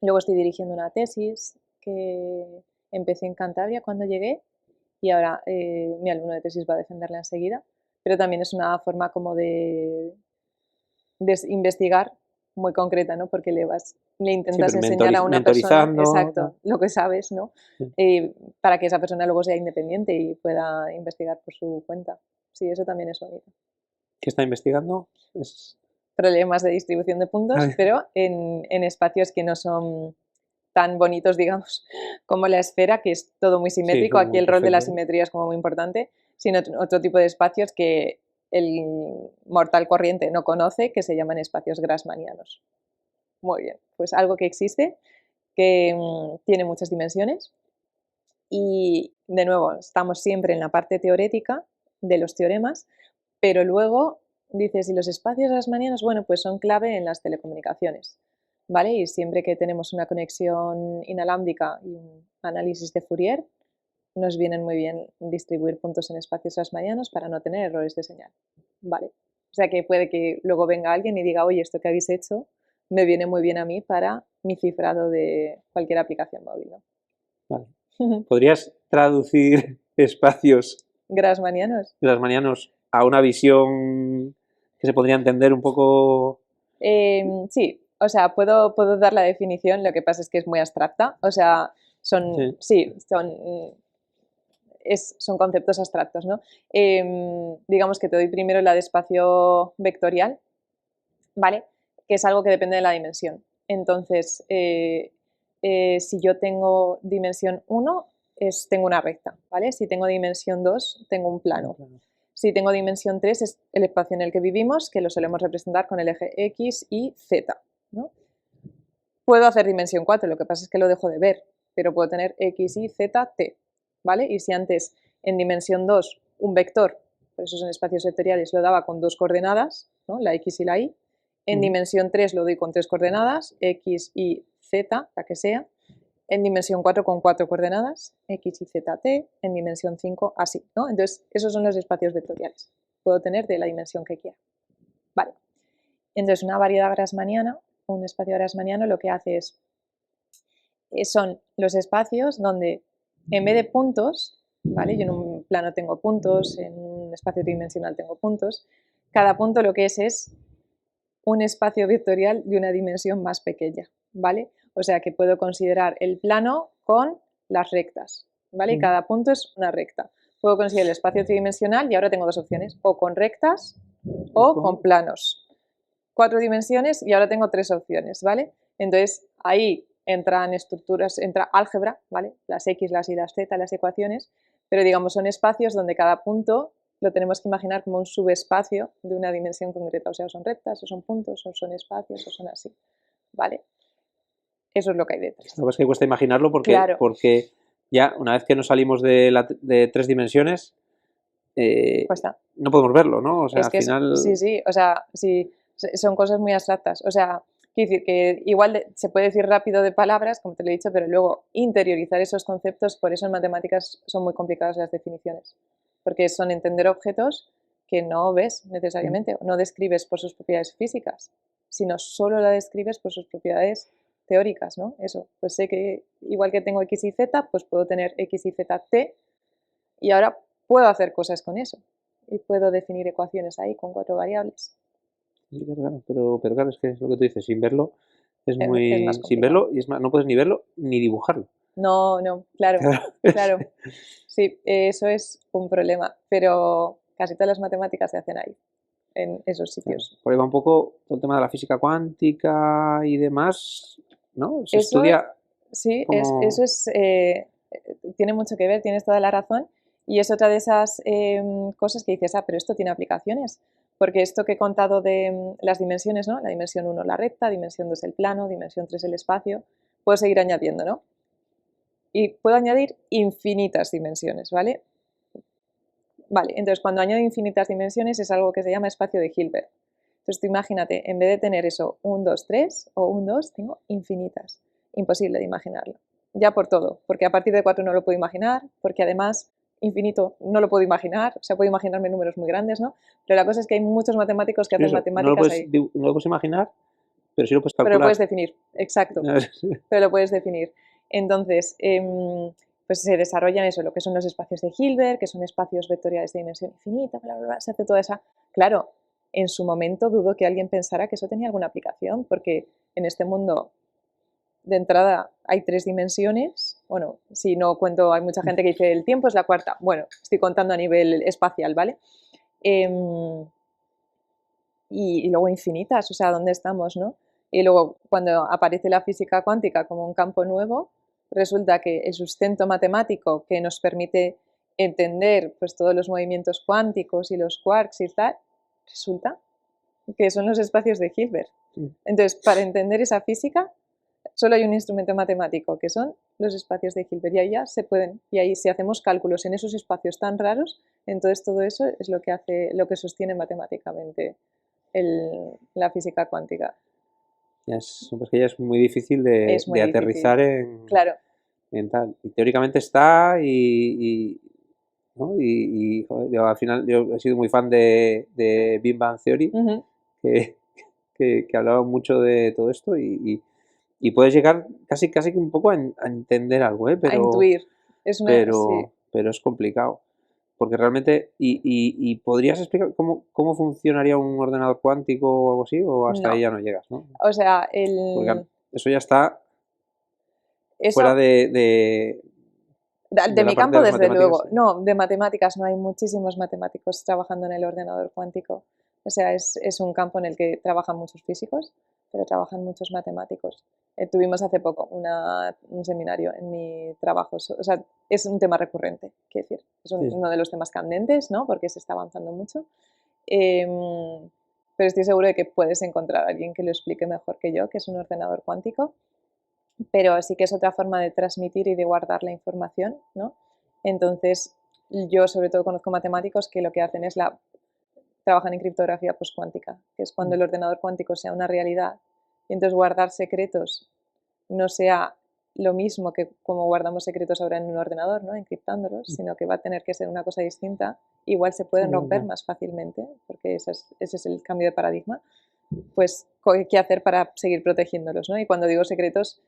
Luego estoy dirigiendo una tesis que empecé en Cantabria cuando llegué y ahora mi alumno de tesis va a defenderla enseguida, pero también es una forma como de investigar muy concreta, ¿no? Porque le intentas enseñar a una persona, exacto, lo que sabes, ¿no? Para que esa persona luego sea independiente y pueda investigar por su cuenta. Sí, eso también es bonito. ¿Qué está investigando? Problemas de distribución de puntos, pero en espacios que no son tan bonitos, digamos, como la esfera, que es todo muy simétrico. Sí, aquí el rol de la simetría es como muy importante, sino otro tipo de espacios que el mortal corriente no conoce, que se llaman espacios grassmannianos. Muy bien, pues algo que existe, que tiene muchas dimensiones y, de nuevo, estamos siempre en la parte teorética de los teoremas, pero luego dices, ¿y los espacios grassmannianos? Bueno, pues son clave en las telecomunicaciones, ¿vale? Y siempre que tenemos una conexión inalámbrica y un análisis de Fourier, nos vienen muy bien distribuir puntos en espacios grassmannianos para no tener errores de señal, ¿vale? O sea que puede que luego venga alguien y diga, oye, esto que habéis hecho me viene muy bien a mí para mi cifrado de cualquier aplicación móvil, ¿no? Vale. ¿Podrías traducir espacios grassmannianos a una visión que se podría entender un poco? Sí, o sea, puedo dar la definición, lo que pasa es que es muy abstracta, o sea, son conceptos abstractos, ¿no? Digamos que te doy primero la de espacio vectorial, ¿vale? Que es algo que depende de la dimensión. Entonces, si yo tengo dimensión 1, tengo una recta, ¿vale? Si tengo dimensión 2, tengo un plano. Si tengo dimensión 3, es el espacio en el que vivimos, que lo solemos representar con el eje X y Z, ¿no? Puedo hacer dimensión 4, lo que pasa es que lo dejo de ver, pero puedo tener X, Y, Z, T, ¿vale? Y si antes en dimensión 2 un vector, por eso son espacios vectoriales, lo daba con 2 coordenadas, ¿no? La X y la Y, en dimensión 3 lo doy con 3 coordenadas, X, Y, Z, la que sea, en dimensión 4 con 4 coordenadas, X, Y, Z, T, en dimensión 5 así, ¿no? Entonces, esos son los espacios vectoriales. Puedo tener de la dimensión que quiera. Vale. Entonces, una variedad grassmanniana, un espacio grassmanniano, lo que hace son los espacios donde en vez de puntos, ¿vale? Yo en un plano tengo puntos, en un espacio tridimensional tengo puntos, cada punto lo que es un espacio vectorial de una dimensión más pequeña, ¿vale? O sea que puedo considerar el plano con las rectas, ¿vale? Y cada punto es una recta. Puedo considerar el espacio tridimensional y ahora tengo dos opciones, o con rectas o con planos. 4 dimensiones y ahora tengo 3 opciones, ¿vale? Entonces ahí entran estructuras, entra álgebra, ¿vale? Las X, las Y, las Z, las ecuaciones, pero digamos son espacios donde cada punto lo tenemos que imaginar como un subespacio de una dimensión concreta, o sea, son rectas, o son puntos, o son espacios, o son así, ¿vale? Eso es lo que hay detrás. Lo que es que cuesta imaginarlo porque, Claro. porque ya una vez que nos salimos de 3 dimensiones, no podemos verlo, ¿no? O sea, es que al final... sí, o sea, sí, son cosas muy abstractas, o sea, quiero decir que igual se puede decir rápido de palabras, como te lo he dicho, pero luego interiorizar esos conceptos, por eso en matemáticas son muy complicadas las definiciones, porque son entender objetos que no ves necesariamente, no describes por sus propiedades físicas, sino solo la describes por sus propiedades teóricas, ¿no? Eso, pues sé que igual que tengo X y Z, pues puedo tener X y Z T y ahora puedo hacer cosas con eso y puedo definir ecuaciones ahí con 4 variables. Pero claro, es que es lo que tú dices, sin verlo, Es es más muy... sin complicado. verlo, y es más, no puedes ni verlo ni dibujarlo. No, no, claro, Claro, claro. Sí, eso es un problema, pero casi todas las matemáticas se hacen ahí, en esos claro. sitios. Por ahí va un poco todo el tema de la física cuántica y demás, ¿no? Se Eso, estudia sí, eso como... es, tiene mucho que ver, tienes toda la razón, y es otra de esas cosas que dices, ah, pero esto tiene aplicaciones, porque esto que he contado de las dimensiones, ¿no? La dimensión uno la recta, dimensión 2 el plano, dimensión 3 el espacio, puedo seguir añadiendo, ¿no? Y puedo añadir infinitas dimensiones, ¿vale? Vale, entonces cuando añado infinitas dimensiones es algo que se llama espacio de Hilbert. Entonces tú imagínate, en vez de tener eso 1, 2, 3 o 1, 2, tengo infinitas. Imposible de imaginarlo. Ya por todo, porque a partir de 4 no lo puedo imaginar, porque además infinito no lo puedo imaginar, o sea, puedo imaginarme números muy grandes, ¿no? Pero la cosa es que hay muchos matemáticos que Es hacen curioso, matemáticas ahí. no lo puedes imaginar, pero sí lo puedes Pero lo puedes calcular. definir, exacto, pero lo puedes definir. Entonces, pues se desarrollan eso, lo que son los espacios de Hilbert, que son espacios vectoriales de dimensión infinita, bla, bla, bla, se hace toda esa... Claro, en su momento dudo que alguien pensara que eso tenía alguna aplicación, porque en este mundo de entrada hay 3 dimensiones, bueno, si no cuento, hay mucha gente que dice el tiempo es la cuarta, bueno, estoy contando a nivel espacial, ¿vale? Em, y luego infinitas, o sea, ¿dónde estamos, no? Y luego, cuando aparece la física cuántica como un campo nuevo, resulta que el sustento matemático que nos permite entender pues, todos los movimientos cuánticos y los quarks y tal, resulta que son los espacios de Hilbert. Entonces, para entender esa física, solo hay un instrumento matemático, que son los espacios de Hilbert. Y ahí ya se pueden, y ahí si hacemos cálculos en esos espacios tan raros, entonces todo eso es lo que hace, lo que sostiene matemáticamente la física cuántica. Pues que ya es muy difícil Es muy de difícil. aterrizar Claro. en tal. Y teóricamente está ¿no? Joder, yo al final yo he sido muy fan de Big Bang Theory, Ujú. que, que hablaba mucho de todo esto y puedes llegar casi que un poco a entender algo, ¿eh? A intuir. Es una, sí. Pero es complicado. Porque realmente, y ¿podrías explicar cómo funcionaría un ordenador cuántico o algo así? ¿O hasta ahí No. ya no llegas, no? O sea, Porque eso ya está fuera eso de de la mi parte de campo, las desde matemáticas. luego. No, de matemáticas no hay muchísimos matemáticos trabajando en el ordenador cuántico. O sea, es un campo en el que trabajan muchos físicos, pero trabajan muchos matemáticos. Tuvimos hace poco un seminario en mi trabajo. O sea, es un tema recurrente, quiero decir. Es Sí, uno de los temas candentes, ¿no? Porque se está avanzando mucho. Pero estoy seguro de que puedes encontrar a alguien que lo explique mejor que yo, que es un ordenador cuántico, pero sí que es otra forma de transmitir y de guardar la información, ¿no? Entonces, yo sobre todo conozco matemáticos que lo que hacen es trabajan en criptografía postcuántica, que es cuando el ordenador cuántico sea una realidad y entonces guardar secretos no sea lo mismo que como guardamos secretos ahora en un ordenador, ¿no? Encriptándolos, sino que va a tener que ser una cosa distinta. Igual se sí, pueden romper verdad. más fácilmente, porque ese es el cambio de paradigma. Pues, ¿qué hacer para seguir protegiéndolos, ¿no? Y cuando digo secretos,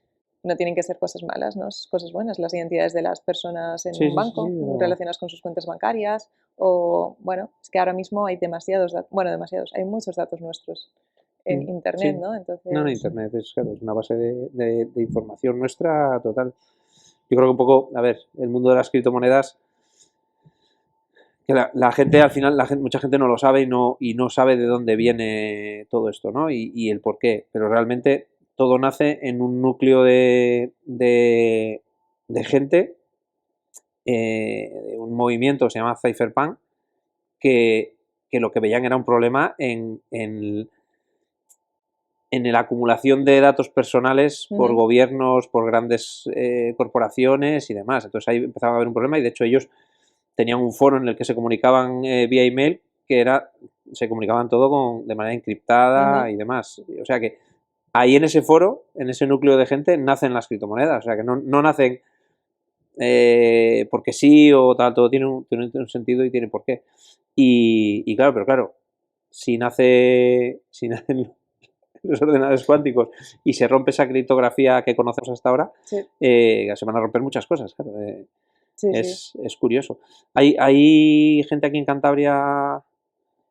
no tienen que ser cosas malas, ¿no? Cosas buenas, las identidades de las personas en Sí, un sí, sí, sí, banco relacionadas con sus cuentas bancarias, o, bueno, es que ahora mismo hay demasiados datos, bueno, demasiados, hay muchos datos nuestros en Internet, sí. ¿no? No, Entonces, Internet es, claro, es una base de información nuestra total. Yo creo que un poco, a ver, el mundo de las criptomonedas, que la gente al final, mucha gente no lo sabe y no sabe de dónde viene todo esto, ¿no? Y el por qué. Pero realmente todo nace en un núcleo de gente, de un movimiento que se llama Cypherpunk, que, que lo que veían era un problema en la acumulación de datos personales por gobiernos, por grandes corporaciones y demás. Entonces ahí empezaba a haber un problema y de hecho ellos tenían un foro en el que se comunicaban vía email se comunicaban todo de manera encriptada y demás. O sea que ahí en ese foro, en ese núcleo de gente, nacen las criptomonedas. O sea que no nacen porque sí o tal, todo tiene un sentido y tiene por qué. Y claro, pero claro, si nacen los ordenadores cuánticos y se rompe esa criptografía que conocemos hasta ahora, sí, se van a romper muchas cosas. Claro, sí, sí. es curioso. Hay gente aquí en Cantabria,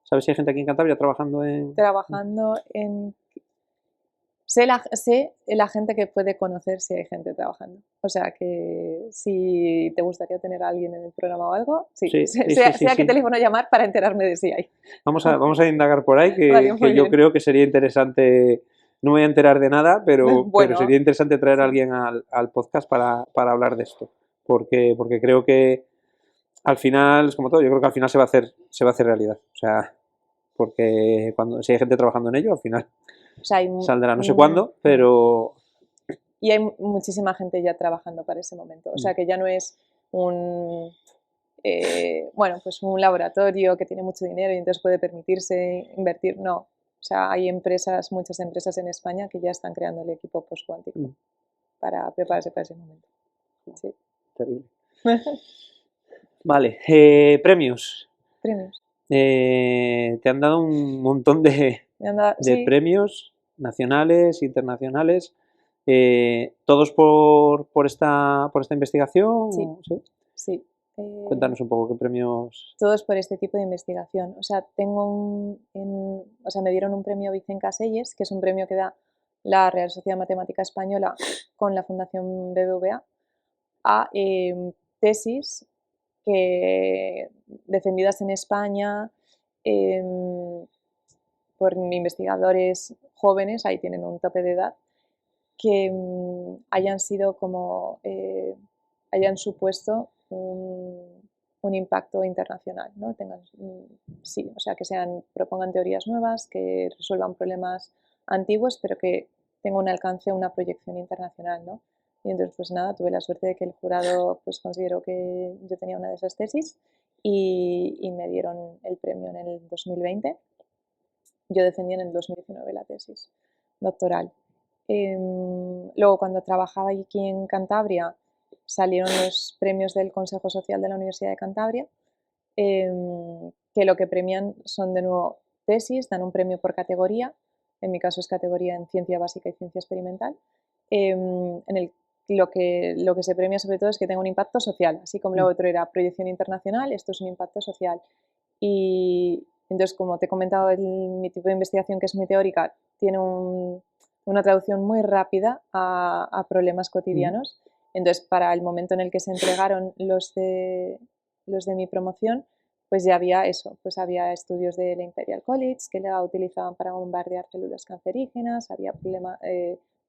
¿sabes si hay gente aquí en Cantabria trabajando en...? Trabajando en... sé la gente que puede conocer si hay gente trabajando. O sea que si te gustaría tener a alguien en el programa o algo, sí, Sí, sé a qué teléfono llamar para enterarme de si hay. Vamos a indagar por ahí, Vale, que muy yo bien. creo que sería interesante. No me voy a enterar de nada, pero Bueno, sería interesante traer a sí. alguien al podcast para hablar de esto. Porque creo que al final, es como todo, yo creo que al final se va a hacer realidad. O sea, porque si hay gente trabajando en ello, al final O sea, saldrá. No sé cuándo, pero y hay muchísima gente ya trabajando para ese momento. O sea que ya no es bueno, pues un laboratorio que tiene mucho dinero y entonces puede permitirse invertir. No. O sea, hay muchas empresas en España que ya están creando el equipo postcuántico para prepararse para ese momento. Sí. terrible. Vale, premios. Premios. Te han dado un montón de Sí, premios nacionales, internacionales, todos por esta investigación. sí, ¿Sí? sí. Cuéntanos un poco qué premios. Todos por este tipo de investigación. O sea, o sea, me dieron un premio Vicente Caselles, que es un premio que da la Real Sociedad Matemática Española con la Fundación BBVA a tesis que, defendidas en España por investigadores jóvenes, ahí tienen un tope de edad, que hayan sido como, hayan supuesto un impacto internacional, ¿no? Sí, o sea, que propongan teorías nuevas, que resuelvan problemas antiguos, pero que tengan un alcance, una proyección internacional, ¿no? Y entonces, pues nada, tuve la suerte de que el jurado pues consideró que yo tenía una de esas tesis y me dieron el premio en el 2020. Yo defendí en el 2019 la tesis doctoral. Luego, cuando trabajaba aquí en Cantabria, salieron los premios del Consejo Social de la Universidad de Cantabria, que lo que premian son de nuevo tesis, dan un premio por categoría, en mi caso es categoría en ciencia básica y ciencia experimental, lo que se premia sobre todo es que tenga un impacto social, así como lo otro era proyección internacional, esto es un impacto social. Y entonces, como te he comentado, mi tipo de investigación, que es muy teórica, tiene una traducción muy rápida a problemas cotidianos. Entonces, para el momento en el que se entregaron los de mi promoción, pues ya había eso, pues había estudios de la Imperial College que la utilizaban para bombardear células cancerígenas, había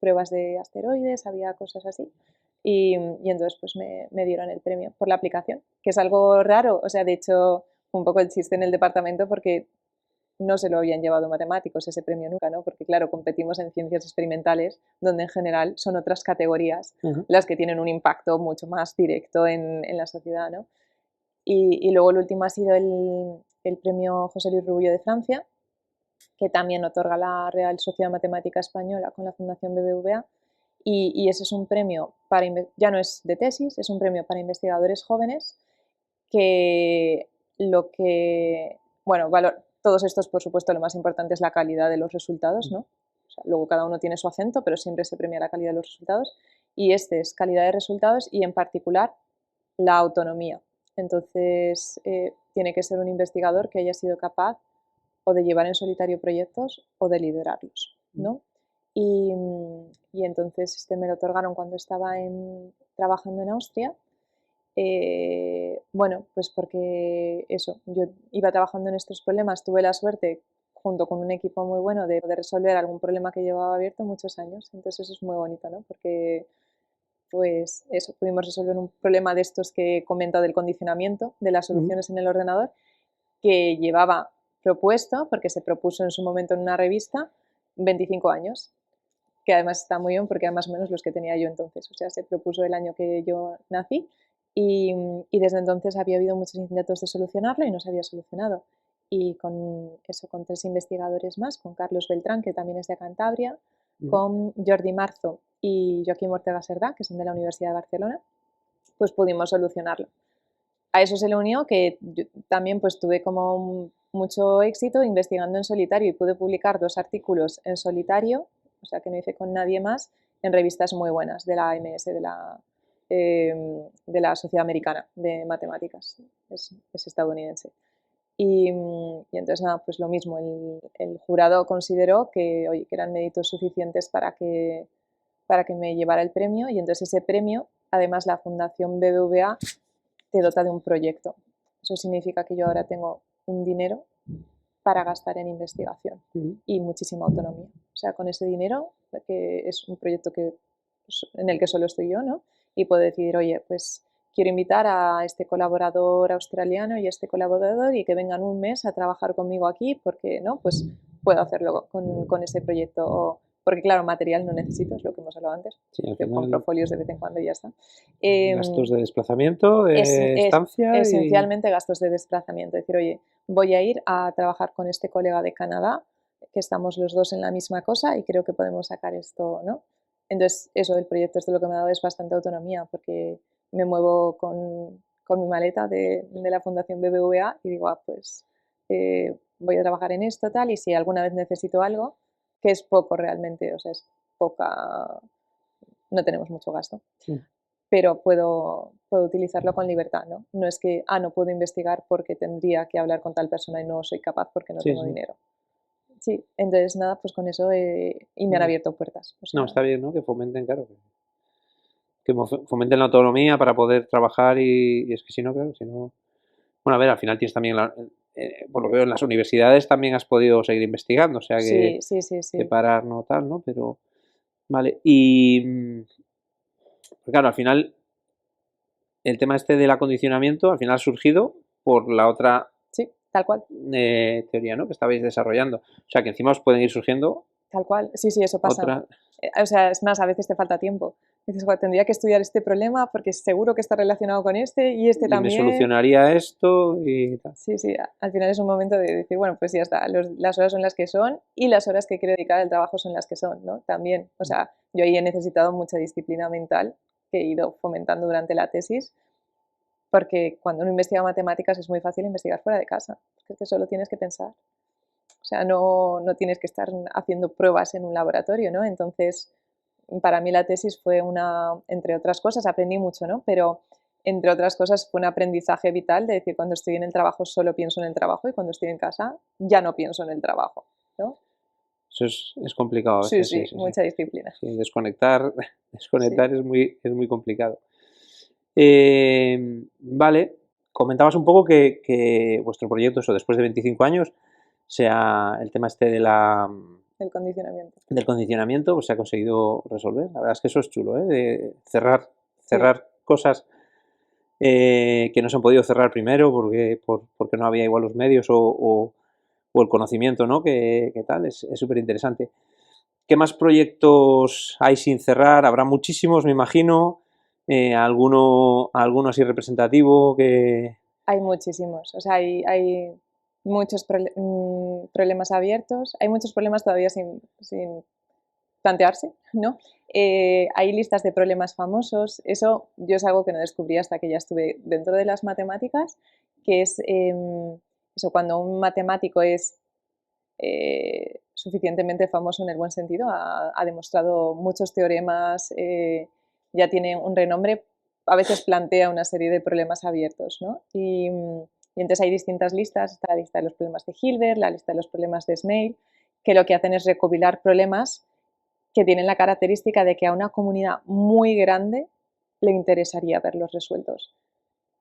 pruebas de asteroides, había cosas así. Y entonces pues me dieron el premio por la aplicación, que es algo raro, o sea, de hecho, un poco el chiste en el departamento porque no se lo habían llevado matemáticos ese premio nunca, ¿no? Porque claro, competimos en ciencias experimentales, donde en general son otras categorías las que tienen un impacto mucho más directo en la sociedad, ¿no? Y luego el último ha sido el premio José Luis Rubio de Francia, que también otorga la Real Sociedad Matemática Española con la Fundación BBVA, y ese es un premio ya no es de tesis, es un premio para investigadores jóvenes que bueno, todos estos, por supuesto, lo más importante es la calidad de los resultados, ¿no? O sea, luego cada uno tiene su acento, pero siempre se premia la calidad de los resultados, y este es calidad de resultados y en particular la autonomía. Entonces, tiene que ser un investigador que haya sido capaz o de llevar en solitario proyectos o de liderarlos, ¿no? Y entonces me lo otorgaron cuando estaba trabajando en Austria. Bueno, pues porque eso, yo iba trabajando en estos problemas, tuve la suerte, junto con un equipo muy bueno, de poder resolver algún problema que llevaba abierto muchos años. Entonces eso es muy bonito, ¿no? Porque pues eso, pudimos resolver un problema de estos que he comentado del condicionamiento, de las soluciones en el ordenador, que llevaba propuesto, porque se propuso en su momento en una revista, 25 años, que además está muy bien porque eran más o menos los que tenía yo entonces, o sea, se propuso el año que yo nací y desde entonces había habido muchos intentos de solucionarlo y no se había solucionado. Y con eso, con tres investigadores más, con Carlos Beltrán, que también es de Cantabria, con Jordi Marzo y Joaquín Ortega Serdá, que son de la Universidad de Barcelona, pues pudimos solucionarlo. A eso se le unió que yo también pues tuve como mucho éxito investigando en solitario y pude publicar 2 artículos en solitario, o sea que no hice con nadie más, en revistas muy buenas de la AMS, de la Sociedad Americana de Matemáticas, es estadounidense. Y entonces, nada, pues lo mismo, el jurado consideró que, oye, que eran méritos suficientes para que me llevara el premio, y entonces ese premio, además la Fundación BBVA te dota de un proyecto. Eso significa que yo ahora tengo un dinero para gastar en investigación y muchísima autonomía. O sea, con ese dinero, que es un proyecto en el que solo estoy yo, ¿no? Y puedo decidir, oye, pues quiero invitar a este colaborador australiano y a este colaborador y que vengan un mes a trabajar conmigo aquí, porque no, pues puedo hacerlo con ese proyecto. Porque claro, material no necesito, es lo que hemos hablado antes. Sí, al Yo final, compro folios de vez en cuando y ya está. gastos de desplazamiento, de estancia Esencialmente gastos de desplazamiento. Es decir, oye, voy a ir a trabajar con este colega de Canadá, que estamos los dos en la misma cosa y creo que podemos sacar esto, ¿no? Entonces, eso del proyecto, esto lo que me ha dado es bastante autonomía, porque me muevo con mi maleta de la Fundación BBVA y digo, pues voy a trabajar en esto, tal, y si alguna vez necesito algo, que es poco realmente, o sea, es poca, no tenemos mucho gasto, pero puedo utilizarlo con libertad, ¿no? No es que, no puedo investigar porque tendría que hablar con tal persona y no soy capaz porque no tengo dinero. Sí, entonces nada, pues con eso y me han abierto puertas. O sea, No, está bien, ¿no? Que fomenten, claro, que fomenten la autonomía para poder trabajar y es que si no, claro, si no... Bueno, a ver, al final tienes también, por lo que veo, en las universidades también has podido seguir investigando, o sea que, sí. que parar no tal, ¿no? Pero, vale, y claro, al final el tema este del acondicionamiento al final ha surgido por la otra Sí, tal cual. Teoría, ¿no? Que estabais desarrollando. O sea que encima os pueden ir surgiendo Tal cual, sí, eso pasa. otra... O sea, es más, a veces te falta tiempo. Dices, "Joder, tendría que estudiar este problema porque seguro que está relacionado con este y este Y me también". solucionaría esto y tal. Sí, al final es un momento de decir, bueno, pues ya está, las horas son las que son y las horas que quiero dedicar al trabajo son las que son, ¿no? También, o sea, yo ahí he necesitado mucha disciplina mental que he ido fomentando durante la tesis, porque cuando uno investiga matemáticas es muy fácil investigar fuera de casa, porque es que solo tienes que pensar. O sea, no tienes que estar haciendo pruebas en un laboratorio, ¿no? Entonces, para mí la tesis fue entre otras cosas, aprendí mucho, ¿no? Pero entre otras cosas fue un aprendizaje vital de decir, cuando estoy en el trabajo solo pienso en el trabajo y cuando estoy en casa ya no pienso en el trabajo, ¿no? Eso es complicado a veces, sí. Mucha disciplina. Sí, desconectar Sí. es muy complicado. Vale, comentabas un poco que vuestro proyecto, eso, después de 25 años, sea el tema este El condicionamiento. del condicionamiento, pues se ha conseguido resolver. La verdad es que eso es chulo, ¿eh? De cerrar Sí. cosas que no se han podido cerrar primero porque no había igual los medios o el conocimiento, ¿no? Que tal, es súper interesante. ¿Qué más proyectos hay sin cerrar? Habrá muchísimos, me imagino. Alguno así representativo que... Hay muchísimos, o sea, hay muchos problemas abiertos, hay muchos problemas todavía sin plantearse, ¿no? Hay listas de problemas famosos, eso yo es algo que no descubrí hasta que ya estuve dentro de las matemáticas, que es eso, cuando un matemático es suficientemente famoso en el buen sentido, ha demostrado muchos teoremas, ya tiene un renombre, a veces plantea una serie de problemas abiertos, ¿no? Y entonces hay distintas listas, está la lista de los problemas de Hilbert, la lista de los problemas de Smale, que lo que hacen es recopilar problemas que tienen la característica de que a una comunidad muy grande le interesaría verlos resueltos.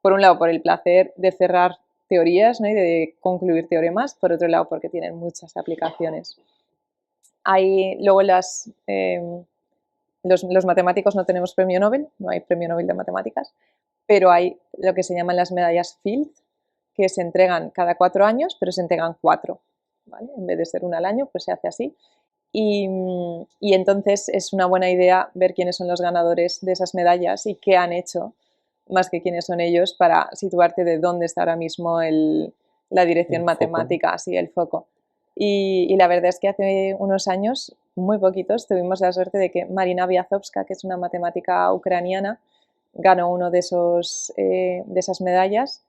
Por un lado, por el placer de cerrar teorías, ¿no? Y de concluir teoremas, por otro lado, porque tienen muchas aplicaciones. Luego los matemáticos no tenemos premio Nobel, no hay premio Nobel de matemáticas, pero hay lo que se llaman las medallas Field, que se entregan cada 4 años, pero se entregan 4, ¿vale? En vez de ser una al año, pues se hace así. Y entonces es una buena idea ver quiénes son los ganadores de esas medallas y qué han hecho, más que quiénes son ellos, para situarte de dónde está ahora mismo la dirección matemática, así el foco. Y la verdad es que hace unos años, muy poquitos, tuvimos la suerte de que Marina Vyazovska, que es una matemática ucraniana, ganó uno de esas medallas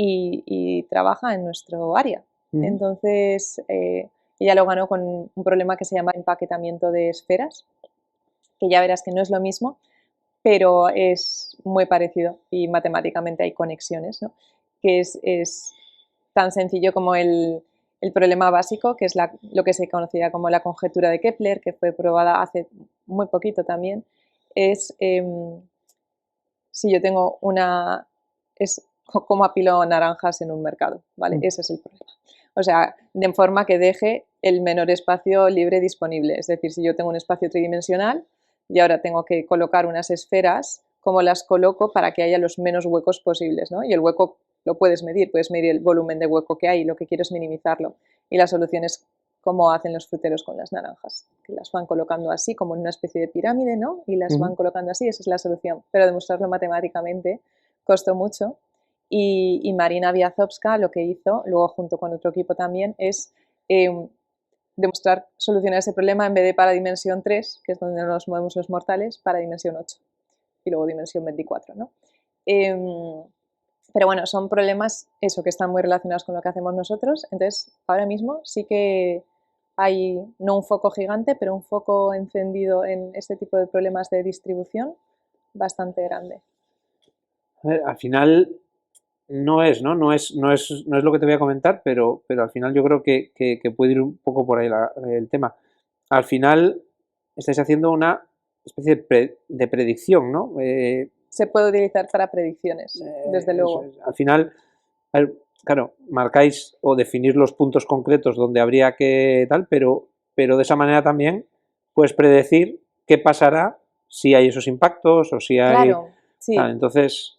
y trabaja en nuestro área. Entonces, ella lo ganó con un problema que se llama empaquetamiento de esferas, que ya verás que no es lo mismo, pero es muy parecido y matemáticamente hay conexiones, ¿no? Que es tan sencillo como el problema básico, que es lo que se conocía como la conjetura de Kepler, que fue probada hace muy poquito también, es si yo tengo es como apilo naranjas en un mercado, ¿vale? Ese es el problema. O sea, de forma que deje el menor espacio libre disponible. Es decir, si yo tengo un espacio tridimensional y ahora tengo que colocar unas esferas, ¿cómo las coloco para que haya los menos huecos posibles, ¿no? Y el hueco lo puedes medir el volumen de hueco que hay, lo que quiero es minimizarlo. Y la solución es como hacen los fruteros con las naranjas, que las van colocando así, como en una especie de pirámide, ¿no? Y las van colocando así, esa es la solución. Pero demostrarlo matemáticamente costó mucho. Y Marina Viazovska lo que hizo, luego junto con otro equipo también, es demostrar solucionar ese problema en vez de para dimensión 3, que es donde nos movemos los mortales, para dimensión 8 y luego dimensión 24, ¿no? Pero bueno, son problemas, eso, que están muy relacionados con lo que hacemos nosotros. Entonces, ahora mismo sí que hay, no un foco gigante, pero un foco encendido en este tipo de problemas de distribución bastante grande. A ver, al final no es, ¿no? No es lo que te voy a comentar, pero al final yo creo que puede ir un poco por ahí el tema. Al final estáis haciendo una especie de predicción, ¿no? Se puede utilizar para predicciones, desde luego. Al final, claro, marcáis o definir los puntos concretos donde habría que tal, pero de esa manera también puedes predecir qué pasará si hay esos impactos o si hay... Claro, sí. Entonces,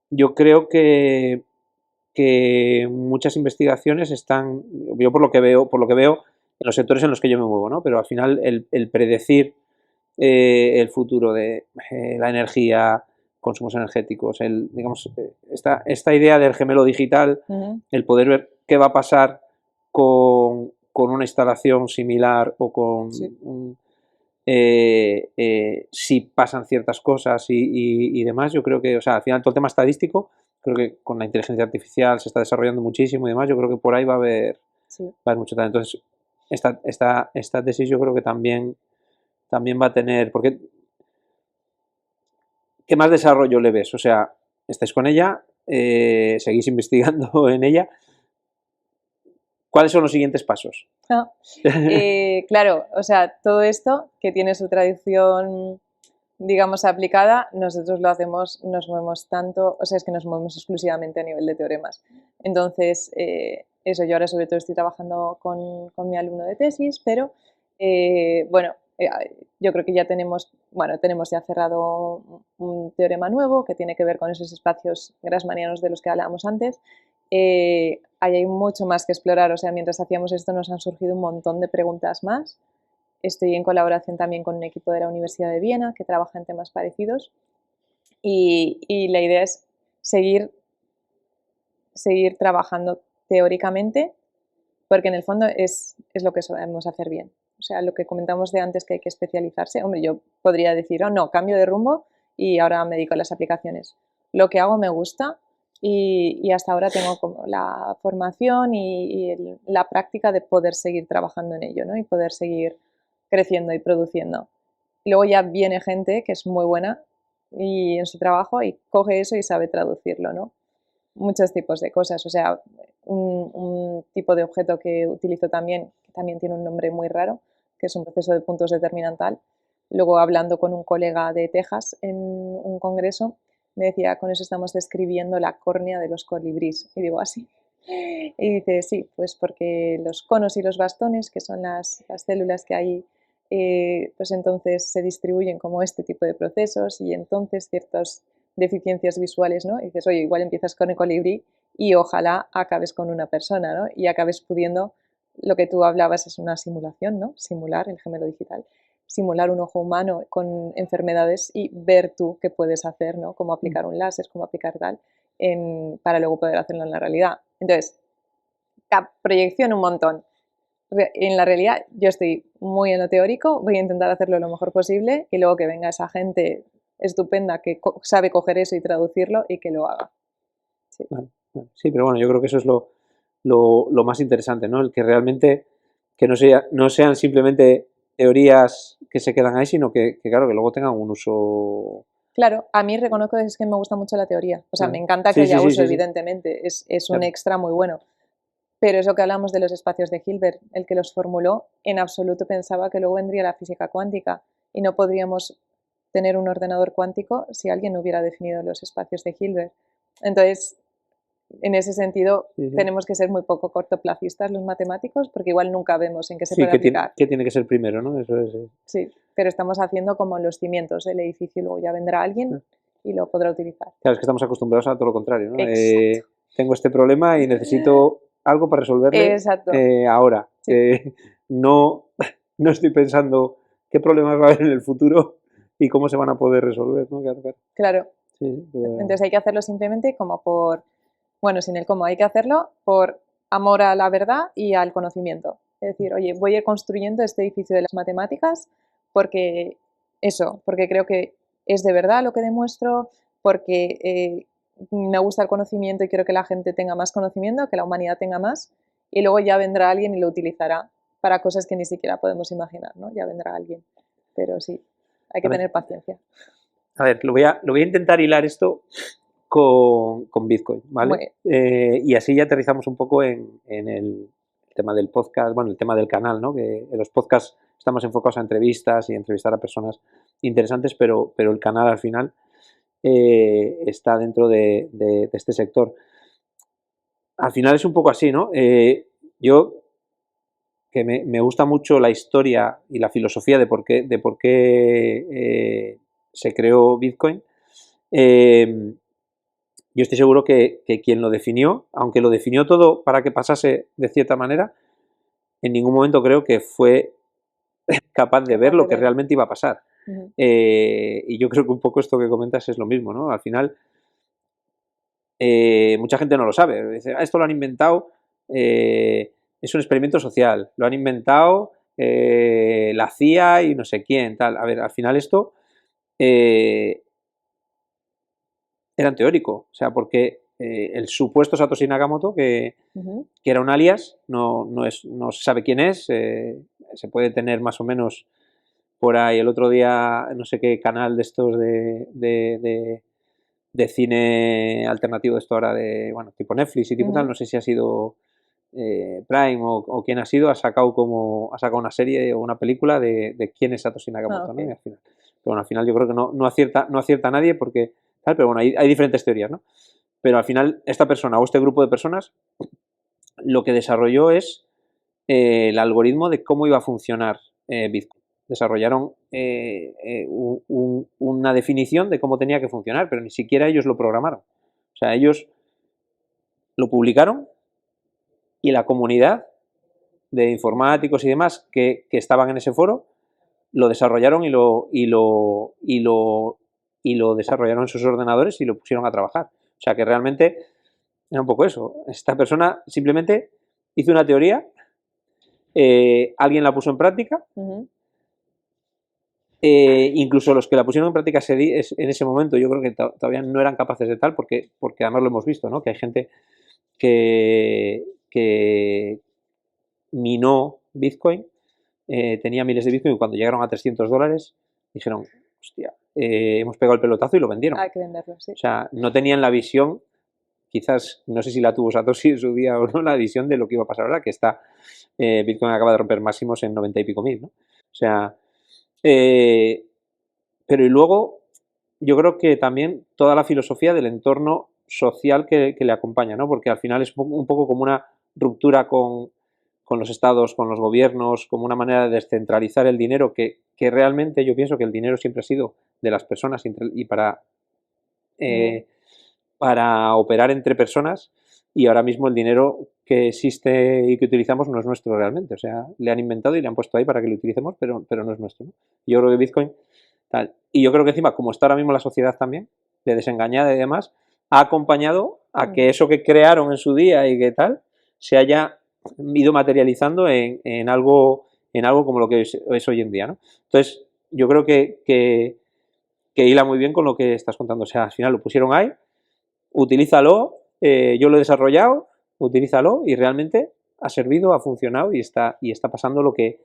yo creo que muchas investigaciones están, yo por lo que veo en los sectores en los que yo me muevo, ¿no? Pero al final el predecir el futuro de la energía, consumos energéticos, digamos, esta idea del gemelo digital, el poder ver qué va a pasar con una instalación similar o con si pasan ciertas cosas y demás, yo creo que, o sea, al final todo el tema estadístico, creo que con la inteligencia artificial se está desarrollando muchísimo y demás, yo creo que por ahí va a haber mucho talento. Entonces, esta tesis yo creo que también va a tener, porque ¿qué más desarrollo le ves? O sea, estáis con ella, seguís investigando en ella. ¿Cuáles son los siguientes pasos? Claro, o sea, todo esto que tiene su traducción, digamos, aplicada, nosotros lo hacemos, nos movemos tanto, o sea, es que nos movemos exclusivamente a nivel de teoremas. Entonces, eso, yo ahora sobre todo estoy trabajando con mi alumno de tesis, pero bueno, yo creo que ya tenemos ya cerrado un teorema nuevo que tiene que ver con esos espacios grassmannianos de los que hablábamos antes. Hay mucho más que explorar, o sea, mientras hacíamos esto nos han surgido un montón de preguntas más. Estoy en colaboración también con un equipo de la Universidad de Viena que trabaja en temas parecidos y la idea es seguir trabajando teóricamente porque en el fondo es lo que sabemos hacer bien. O sea, lo que comentamos de antes que hay que especializarse, hombre, yo podría decir, oh no, cambio de rumbo y ahora me dedico a las aplicaciones. Lo que hago me gusta y hasta ahora tengo como la formación y la práctica de poder seguir trabajando en ello, ¿no? Y poder seguir creciendo y produciendo. Y luego ya viene gente que es muy buena y en su trabajo y coge eso y sabe traducirlo, ¿no? Muchos tipos de cosas, o sea, un tipo de objeto que utilizo también, que también tiene un nombre muy raro, que es un proceso de puntos determinantal. Luego, hablando con un colega de Texas en un congreso, me decía, con eso estamos describiendo la córnea de los colibríes. Y digo, así. Y dice, sí, pues porque los conos y los bastones, que son las células que hay, pues entonces se distribuyen como este tipo de procesos y entonces ciertas deficiencias visuales, ¿no? Y dices, oye, igual empiezas con el colibrí y ojalá acabes con una persona, ¿no? Y acabes pudiendo, lo que tú hablabas es una simulación, ¿no? Simular el gemelo digital, simular un ojo humano con enfermedades y ver tú qué puedes hacer, ¿no? Cómo aplicar un láser, cómo aplicar tal, para luego poder hacerlo en la realidad. Entonces, la proyección un montón. En la realidad yo estoy muy en lo teórico, voy a intentar hacerlo lo mejor posible y luego que venga esa gente estupenda que sabe coger eso y traducirlo y que lo haga. Sí. Sí, pero bueno, yo creo que eso es lo más interesante, ¿no? El que realmente que no sean simplemente teorías que se quedan ahí, sino que claro, que luego tengan un uso Claro, a mí reconozco que es que me gusta mucho la teoría. O sea, me encanta Sí, que sí, haya sí, uso, sí, sí. evidentemente. Es un Claro. extra muy bueno. Pero eso que hablamos de los espacios de Hilbert, el que los formuló, en absoluto pensaba que luego vendría la física cuántica y no podríamos tener un ordenador cuántico si alguien no hubiera definido los espacios de Hilbert. Entonces, en ese sentido, Sí, sí. tenemos que ser muy poco cortoplacistas los matemáticos porque igual nunca vemos en qué se Sí, puede aplicar. que tiene que ser primero, ¿no? Eso es. Sí, pero estamos haciendo como los cimientos del edificio y luego ya vendrá alguien y lo podrá utilizar. Claro, es que estamos acostumbrados a todo lo contrario, ¿no? Exacto. Tengo este problema y necesito algo para resolverle Exacto. ahora. Sí. No, no estoy pensando qué problemas va a haber en el futuro y cómo se van a poder resolver, ¿no? Claro, claro. Claro. Sí, Entonces hay que hacerlo simplemente como por, bueno, sin el cómo, hay que hacerlo por amor a la verdad y al conocimiento. Es decir, oye, voy a ir construyendo este edificio de las matemáticas porque eso, porque creo que es de verdad lo que demuestro, porque me gusta el conocimiento y quiero que la gente tenga más conocimiento, que la humanidad tenga más, y luego ya vendrá alguien y lo utilizará para cosas que ni siquiera podemos imaginar, ¿no? Ya vendrá alguien. Pero sí, hay que tener paciencia. A ver, lo voy a intentar hilar esto con Bitcoin, ¿vale? Y así ya aterrizamos un poco en el tema del podcast, bueno, el tema del canal, ¿no? Que en los podcasts estamos enfocados a entrevistas y entrevistar a personas interesantes, pero el canal al final está dentro de este sector. Al final es un poco así, ¿no? Yo, que me gusta mucho la historia y la filosofía de por qué se creó Bitcoin, yo estoy seguro que quien lo definió, aunque lo definió todo para que pasase de cierta manera, en ningún momento creo que fue capaz de ver lo que realmente iba a pasar. Y yo creo que un poco esto que comentas es lo mismo, ¿no? Al final, mucha gente no lo sabe. Dice, esto lo han inventado, es un experimento social, lo han inventado la CIA y no sé quién, tal. A ver, al final esto era teórico, o sea, porque el supuesto Satoshi Nakamoto, que era un alias, no se sabe quién es, se puede tener más o menos por ahí el otro día, no sé qué canal de estos de cine alternativo de esto ahora de, bueno, tipo Netflix y tipo tal, no sé si ha sido Prime o quién ha sido, ha sacado una serie o una película de quién es Satoshi Nakamoto, ¿no? Y al final, pero bueno, al final yo creo que no acierta nadie porque, tal, pero bueno, hay diferentes teorías, ¿no? Pero al final esta persona o este grupo de personas lo que desarrolló es el algoritmo de cómo iba a funcionar Bitcoin. Desarrollaron una definición de cómo tenía que funcionar, pero ni siquiera ellos lo programaron. O sea, ellos lo publicaron y la comunidad de informáticos y demás que estaban en ese foro lo desarrollaron y lo desarrollaron en sus ordenadores y lo pusieron a trabajar. O sea que realmente era un poco eso. Esta persona simplemente hizo una teoría, alguien la puso en práctica, incluso los que la pusieron en práctica en ese momento yo creo que todavía no eran capaces de tal, porque además lo hemos visto, ¿no? Que hay gente que minó Bitcoin, tenía miles de Bitcoin y cuando llegaron a $300 dijeron, hostia, hemos pegado el pelotazo y lo vendieron. Hay que venderlo, sí. O sea, no tenían la visión, quizás, no sé si la tuvo Satoshi en su día o no, la visión de lo que iba a pasar ahora, que Bitcoin acaba de romper máximos en 90 y pico mil, ¿no? O sea, pero y luego yo creo que también toda la filosofía del entorno social que le acompaña, ¿no? Porque al final es un poco como una ruptura con los estados, con los gobiernos, como una manera de descentralizar el dinero, que realmente yo pienso que el dinero siempre ha sido de las personas y para operar entre personas, y ahora mismo el dinero que existe y que utilizamos no es nuestro realmente. O sea, le han inventado y le han puesto ahí para que lo utilicemos, pero no es nuestro, ¿no? Yo creo que Bitcoin, tal. Y yo creo que encima, como está ahora mismo la sociedad también, de desengañada y demás, ha acompañado a que eso que crearon en su día y que tal, se haya ido materializando en algo como lo que es hoy en día, ¿no? Entonces, yo creo que hila muy bien con lo que estás contando. O sea, al final lo pusieron ahí, utilízalo, yo lo he desarrollado, utilízalo y realmente ha servido, ha funcionado y está pasando lo que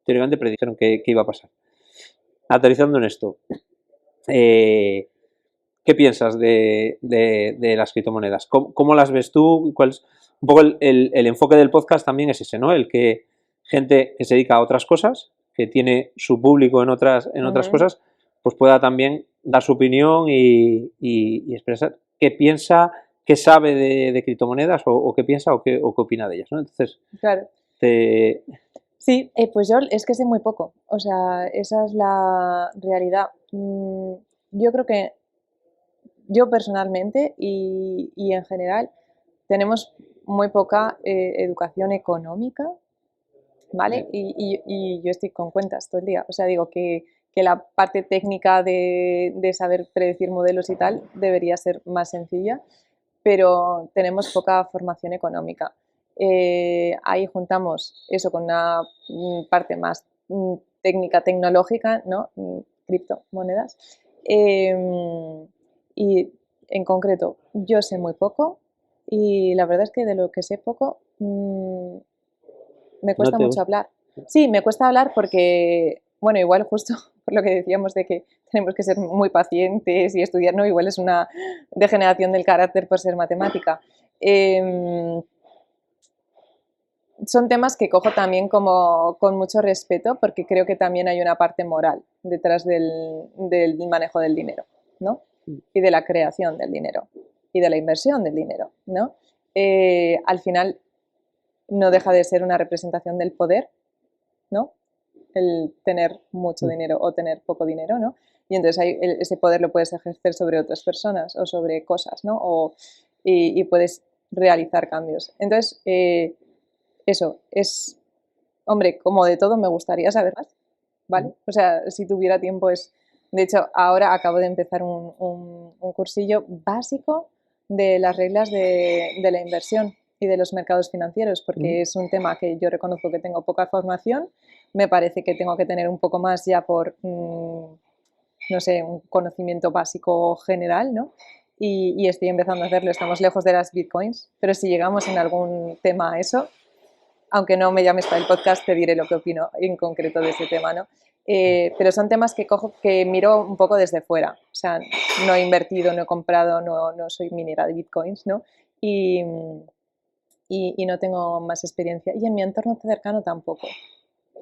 teóricamente predijeron que iba a pasar. Aterrizando en esto, ¿qué piensas de las criptomonedas? ¿Cómo las ves tú? ¿Cuál es un poco el enfoque del podcast también es ese, ¿no? El que gente que se dedica a otras cosas, que tiene su público en otras Ujú. cosas, pues pueda también dar su opinión y expresar qué piensa, qué sabe de criptomonedas o qué piensa o qué opina de ellas, ¿no? Entonces, Claro. te, Sí, pues yo es que sé muy poco, o sea, esa es la realidad. Yo creo que yo personalmente y en general tenemos muy poca educación económica, ¿vale? Y yo estoy con cuentas todo el día, o sea, digo que la parte técnica de saber predecir modelos y tal debería ser más sencilla, pero tenemos poca formación económica. Ahí juntamos eso con una parte más técnica, tecnológica, ¿no? Criptomonedas. Y en concreto, yo sé muy poco y la verdad es que de lo que sé poco me no cuesta te mucho gusta. hablar. Sí, me cuesta hablar porque, bueno, igual justo por lo que decíamos de que tenemos que ser muy pacientes y estudiar, ¿no? Igual es una degeneración del carácter por ser matemática. Eh, Son temas que cojo también como con mucho respeto porque creo que también hay una parte moral detrás del manejo del dinero, ¿no? Y de la creación del dinero y de la inversión del dinero, ¿no? Al final no deja de ser una representación del poder, ¿no? El tener mucho dinero o tener poco dinero, ¿no? Y entonces ese poder lo puedes ejercer sobre otras personas o sobre cosas, ¿no? Y puedes realizar cambios. Entonces, eso es, hombre, como de todo me gustaría saber más, ¿vale? O sea, si tuviera tiempo es... De hecho, ahora acabo de empezar un cursillo básico de las reglas de la inversión y de los mercados financieros, porque es un tema que yo reconozco que tengo poca formación, me parece que tengo que tener un poco más ya por, no sé, un conocimiento básico general, ¿no? Y estoy empezando a hacerlo, estamos lejos de las bitcoins, pero si llegamos en algún tema a eso, aunque no me llames para el podcast, te diré lo que opino en concreto de ese tema, ¿no? Pero son temas que cojo, que miro un poco desde fuera. O sea, no he invertido, no he comprado, no soy minera de bitcoins, ¿no? Y no tengo más experiencia. Y en mi entorno cercano tampoco,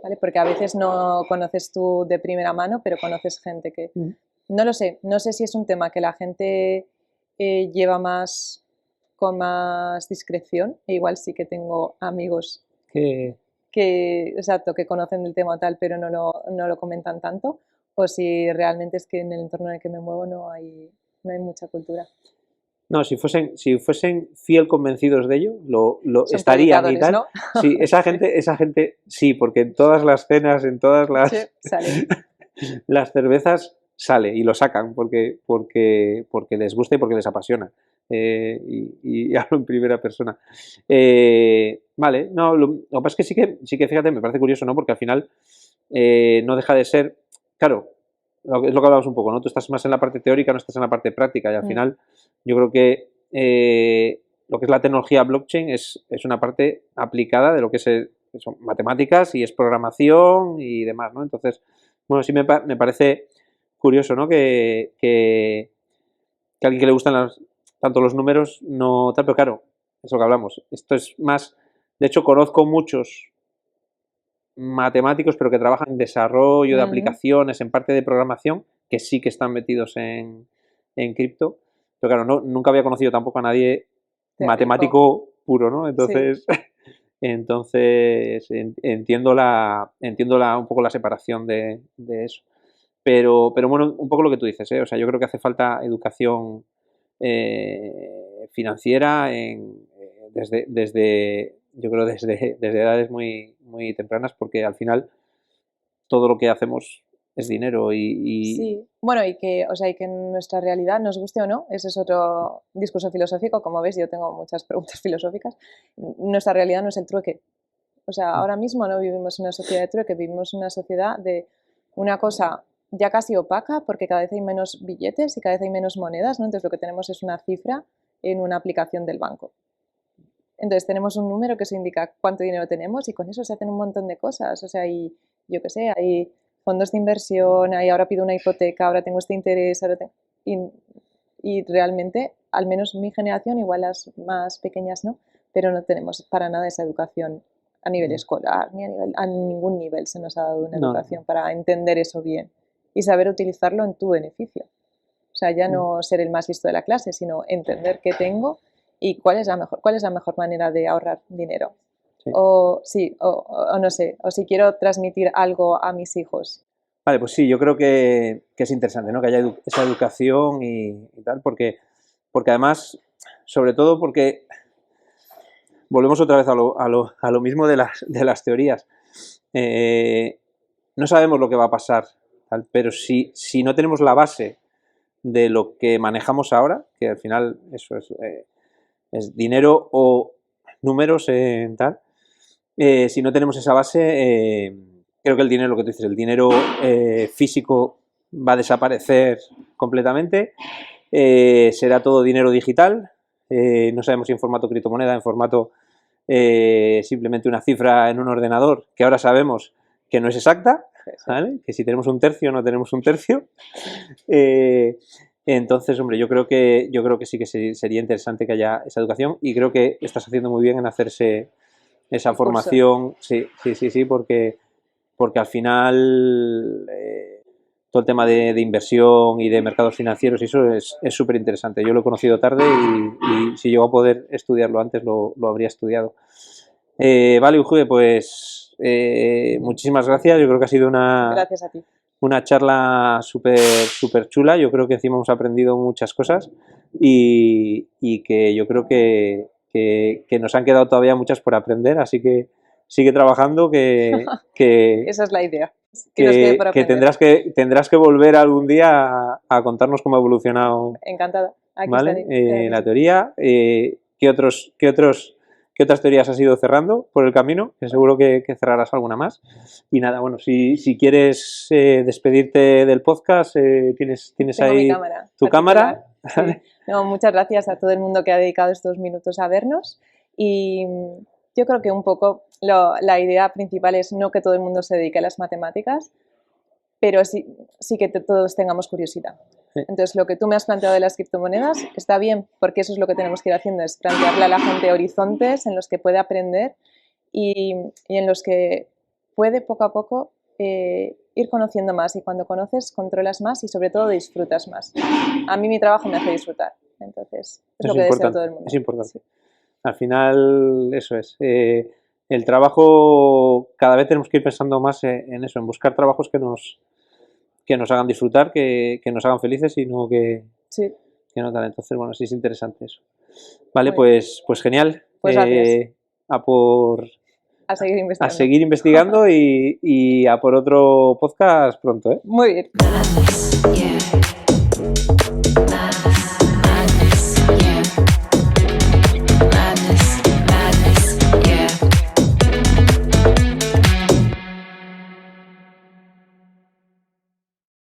¿vale? Porque a veces no conoces tú de primera mano, pero conoces gente que... No lo sé, no sé si es un tema que la gente lleva más con más discreción, e igual sí que tengo amigos Que, exacto, que conocen el tema tal, pero no lo comentan tanto, o si realmente es que en el entorno en el que me muevo no hay mucha cultura. no, si fuesen fiel convencidos de ello, lo Son estarían y predicadores, tal. ¿no? Sí, Sí, esa gente, sí, porque en todas las cenas, en todas sí, las, sale. las cervezas sale y lo sacan porque les gusta y porque les apasiona. Y hablo en primera persona. Vale, no, lo que pasa es que sí que, fíjate, me parece curioso, ¿no? Porque al final no deja de ser, claro, es lo que hablamos un poco, ¿no? Tú estás más en la parte teórica, no estás en la parte práctica y al Mm, final yo creo que lo que es la tecnología blockchain es una parte aplicada de lo que son matemáticas y es programación y demás, ¿no? Entonces, bueno, sí me parece curioso, ¿no? Que a alguien que le gustan tanto los números, no tal, pero claro, es lo que hablamos. Esto es más, de hecho, conozco muchos matemáticos, pero que trabajan en desarrollo de ujú, aplicaciones, en parte de programación, que sí que están metidos en cripto. Pero claro, nunca había conocido tampoco a nadie teórico, matemático puro, ¿no? sí. Entonces entiendo un poco la separación de eso. Pero bueno, un poco lo que tú dices, ¿eh? O sea, yo creo que hace falta educación financiera yo creo desde edades muy, muy tempranas, porque al final todo lo que hacemos es dinero Sí, bueno, y que en nuestra realidad, nos guste o no, ese es otro discurso filosófico, como ves, yo tengo muchas preguntas filosóficas, nuestra realidad no es el trueque. O sea, ahora mismo no vivimos en una sociedad de trueque, vivimos en una sociedad de una cosa ya casi opaca, porque cada vez hay menos billetes y cada vez hay menos monedas, ¿no? Entonces lo que tenemos es una cifra en una aplicación del banco. Entonces tenemos un número que eso indica cuánto dinero tenemos y con eso se hacen un montón de cosas. O sea, yo qué sé, hay fondos de inversión, ahora pido una hipoteca, ahora tengo este interés, y Y realmente, al menos mi generación, igual las más pequeñas no, pero no tenemos para nada esa educación a nivel escolar, ni a ningún nivel se nos ha dado una educación para entender eso bien y saber utilizarlo en tu beneficio. O sea, ya no ser el más listo de la clase, sino entender qué tengo y cuál es la mejor manera de ahorrar dinero. Sí. O no sé, o si quiero transmitir algo a mis hijos. Vale, pues sí, yo creo que es interesante, ¿no? Que haya esa educación y tal, porque además, sobre todo porque volvemos otra vez a lo mismo de las teorías. No sabemos lo que va a pasar, ¿tal? Pero si no tenemos la base de lo que manejamos ahora, que al final eso es dinero o números, tal, si no tenemos esa base, creo que el dinero, lo que tú dices, el dinero físico va a desaparecer completamente, será todo dinero digital, no sabemos si en formato criptomoneda, en formato simplemente una cifra en un ordenador, que ahora sabemos que no es exacta, ¿vale? Que si tenemos un tercio no tenemos un tercio. Entonces, hombre, yo creo que sí que sería interesante que haya esa educación y creo que estás haciendo muy bien en hacerse esa formación. Sí, porque al final todo el tema de inversión y de mercados financieros y eso es súper interesante. Yo lo he conocido tarde y si llego a poder estudiarlo antes lo habría estudiado. Vale, Ujude, pues muchísimas gracias. Yo creo que ha sido Gracias a ti. Una charla súper chula. Yo creo que encima hemos aprendido muchas cosas y que yo creo que nos han quedado todavía muchas por aprender, así que sigue trabajando, que esa es la idea. Que tendrás que volver algún día a contarnos cómo ha evolucionado. Encantada. Aquí ¿Vale? La teoría. ¿Qué otras teorías has ido cerrando por el camino? Que seguro que cerrarás alguna más. Y nada, bueno, si quieres despedirte del podcast, tienes Tengo ahí tu cámara. Sí. No, muchas gracias a todo el mundo que ha dedicado estos minutos a vernos y yo creo que un poco la idea principal es no que todo el mundo se dedique a las matemáticas, pero sí que todos tengamos curiosidad. Sí. Entonces, lo que tú me has planteado de las criptomonedas está bien, porque eso es lo que tenemos que ir haciendo, es plantearle a la gente horizontes en los que puede aprender y en los que puede poco a poco ir conociendo más, y cuando conoces controlas más y sobre todo disfrutas más. A mí mi trabajo me hace disfrutar, entonces es lo que deseo todo el mundo. Es importante. Sí. Al final eso es. El trabajo, cada vez tenemos que ir pensando más en eso, en buscar trabajos que nos hagan disfrutar, que nos hagan felices y no que no tal. Entonces, bueno, sí es interesante eso. Vale, pues genial. Pues gracias. A seguir investigando y a por otro podcast pronto, ¿eh? Muy bien.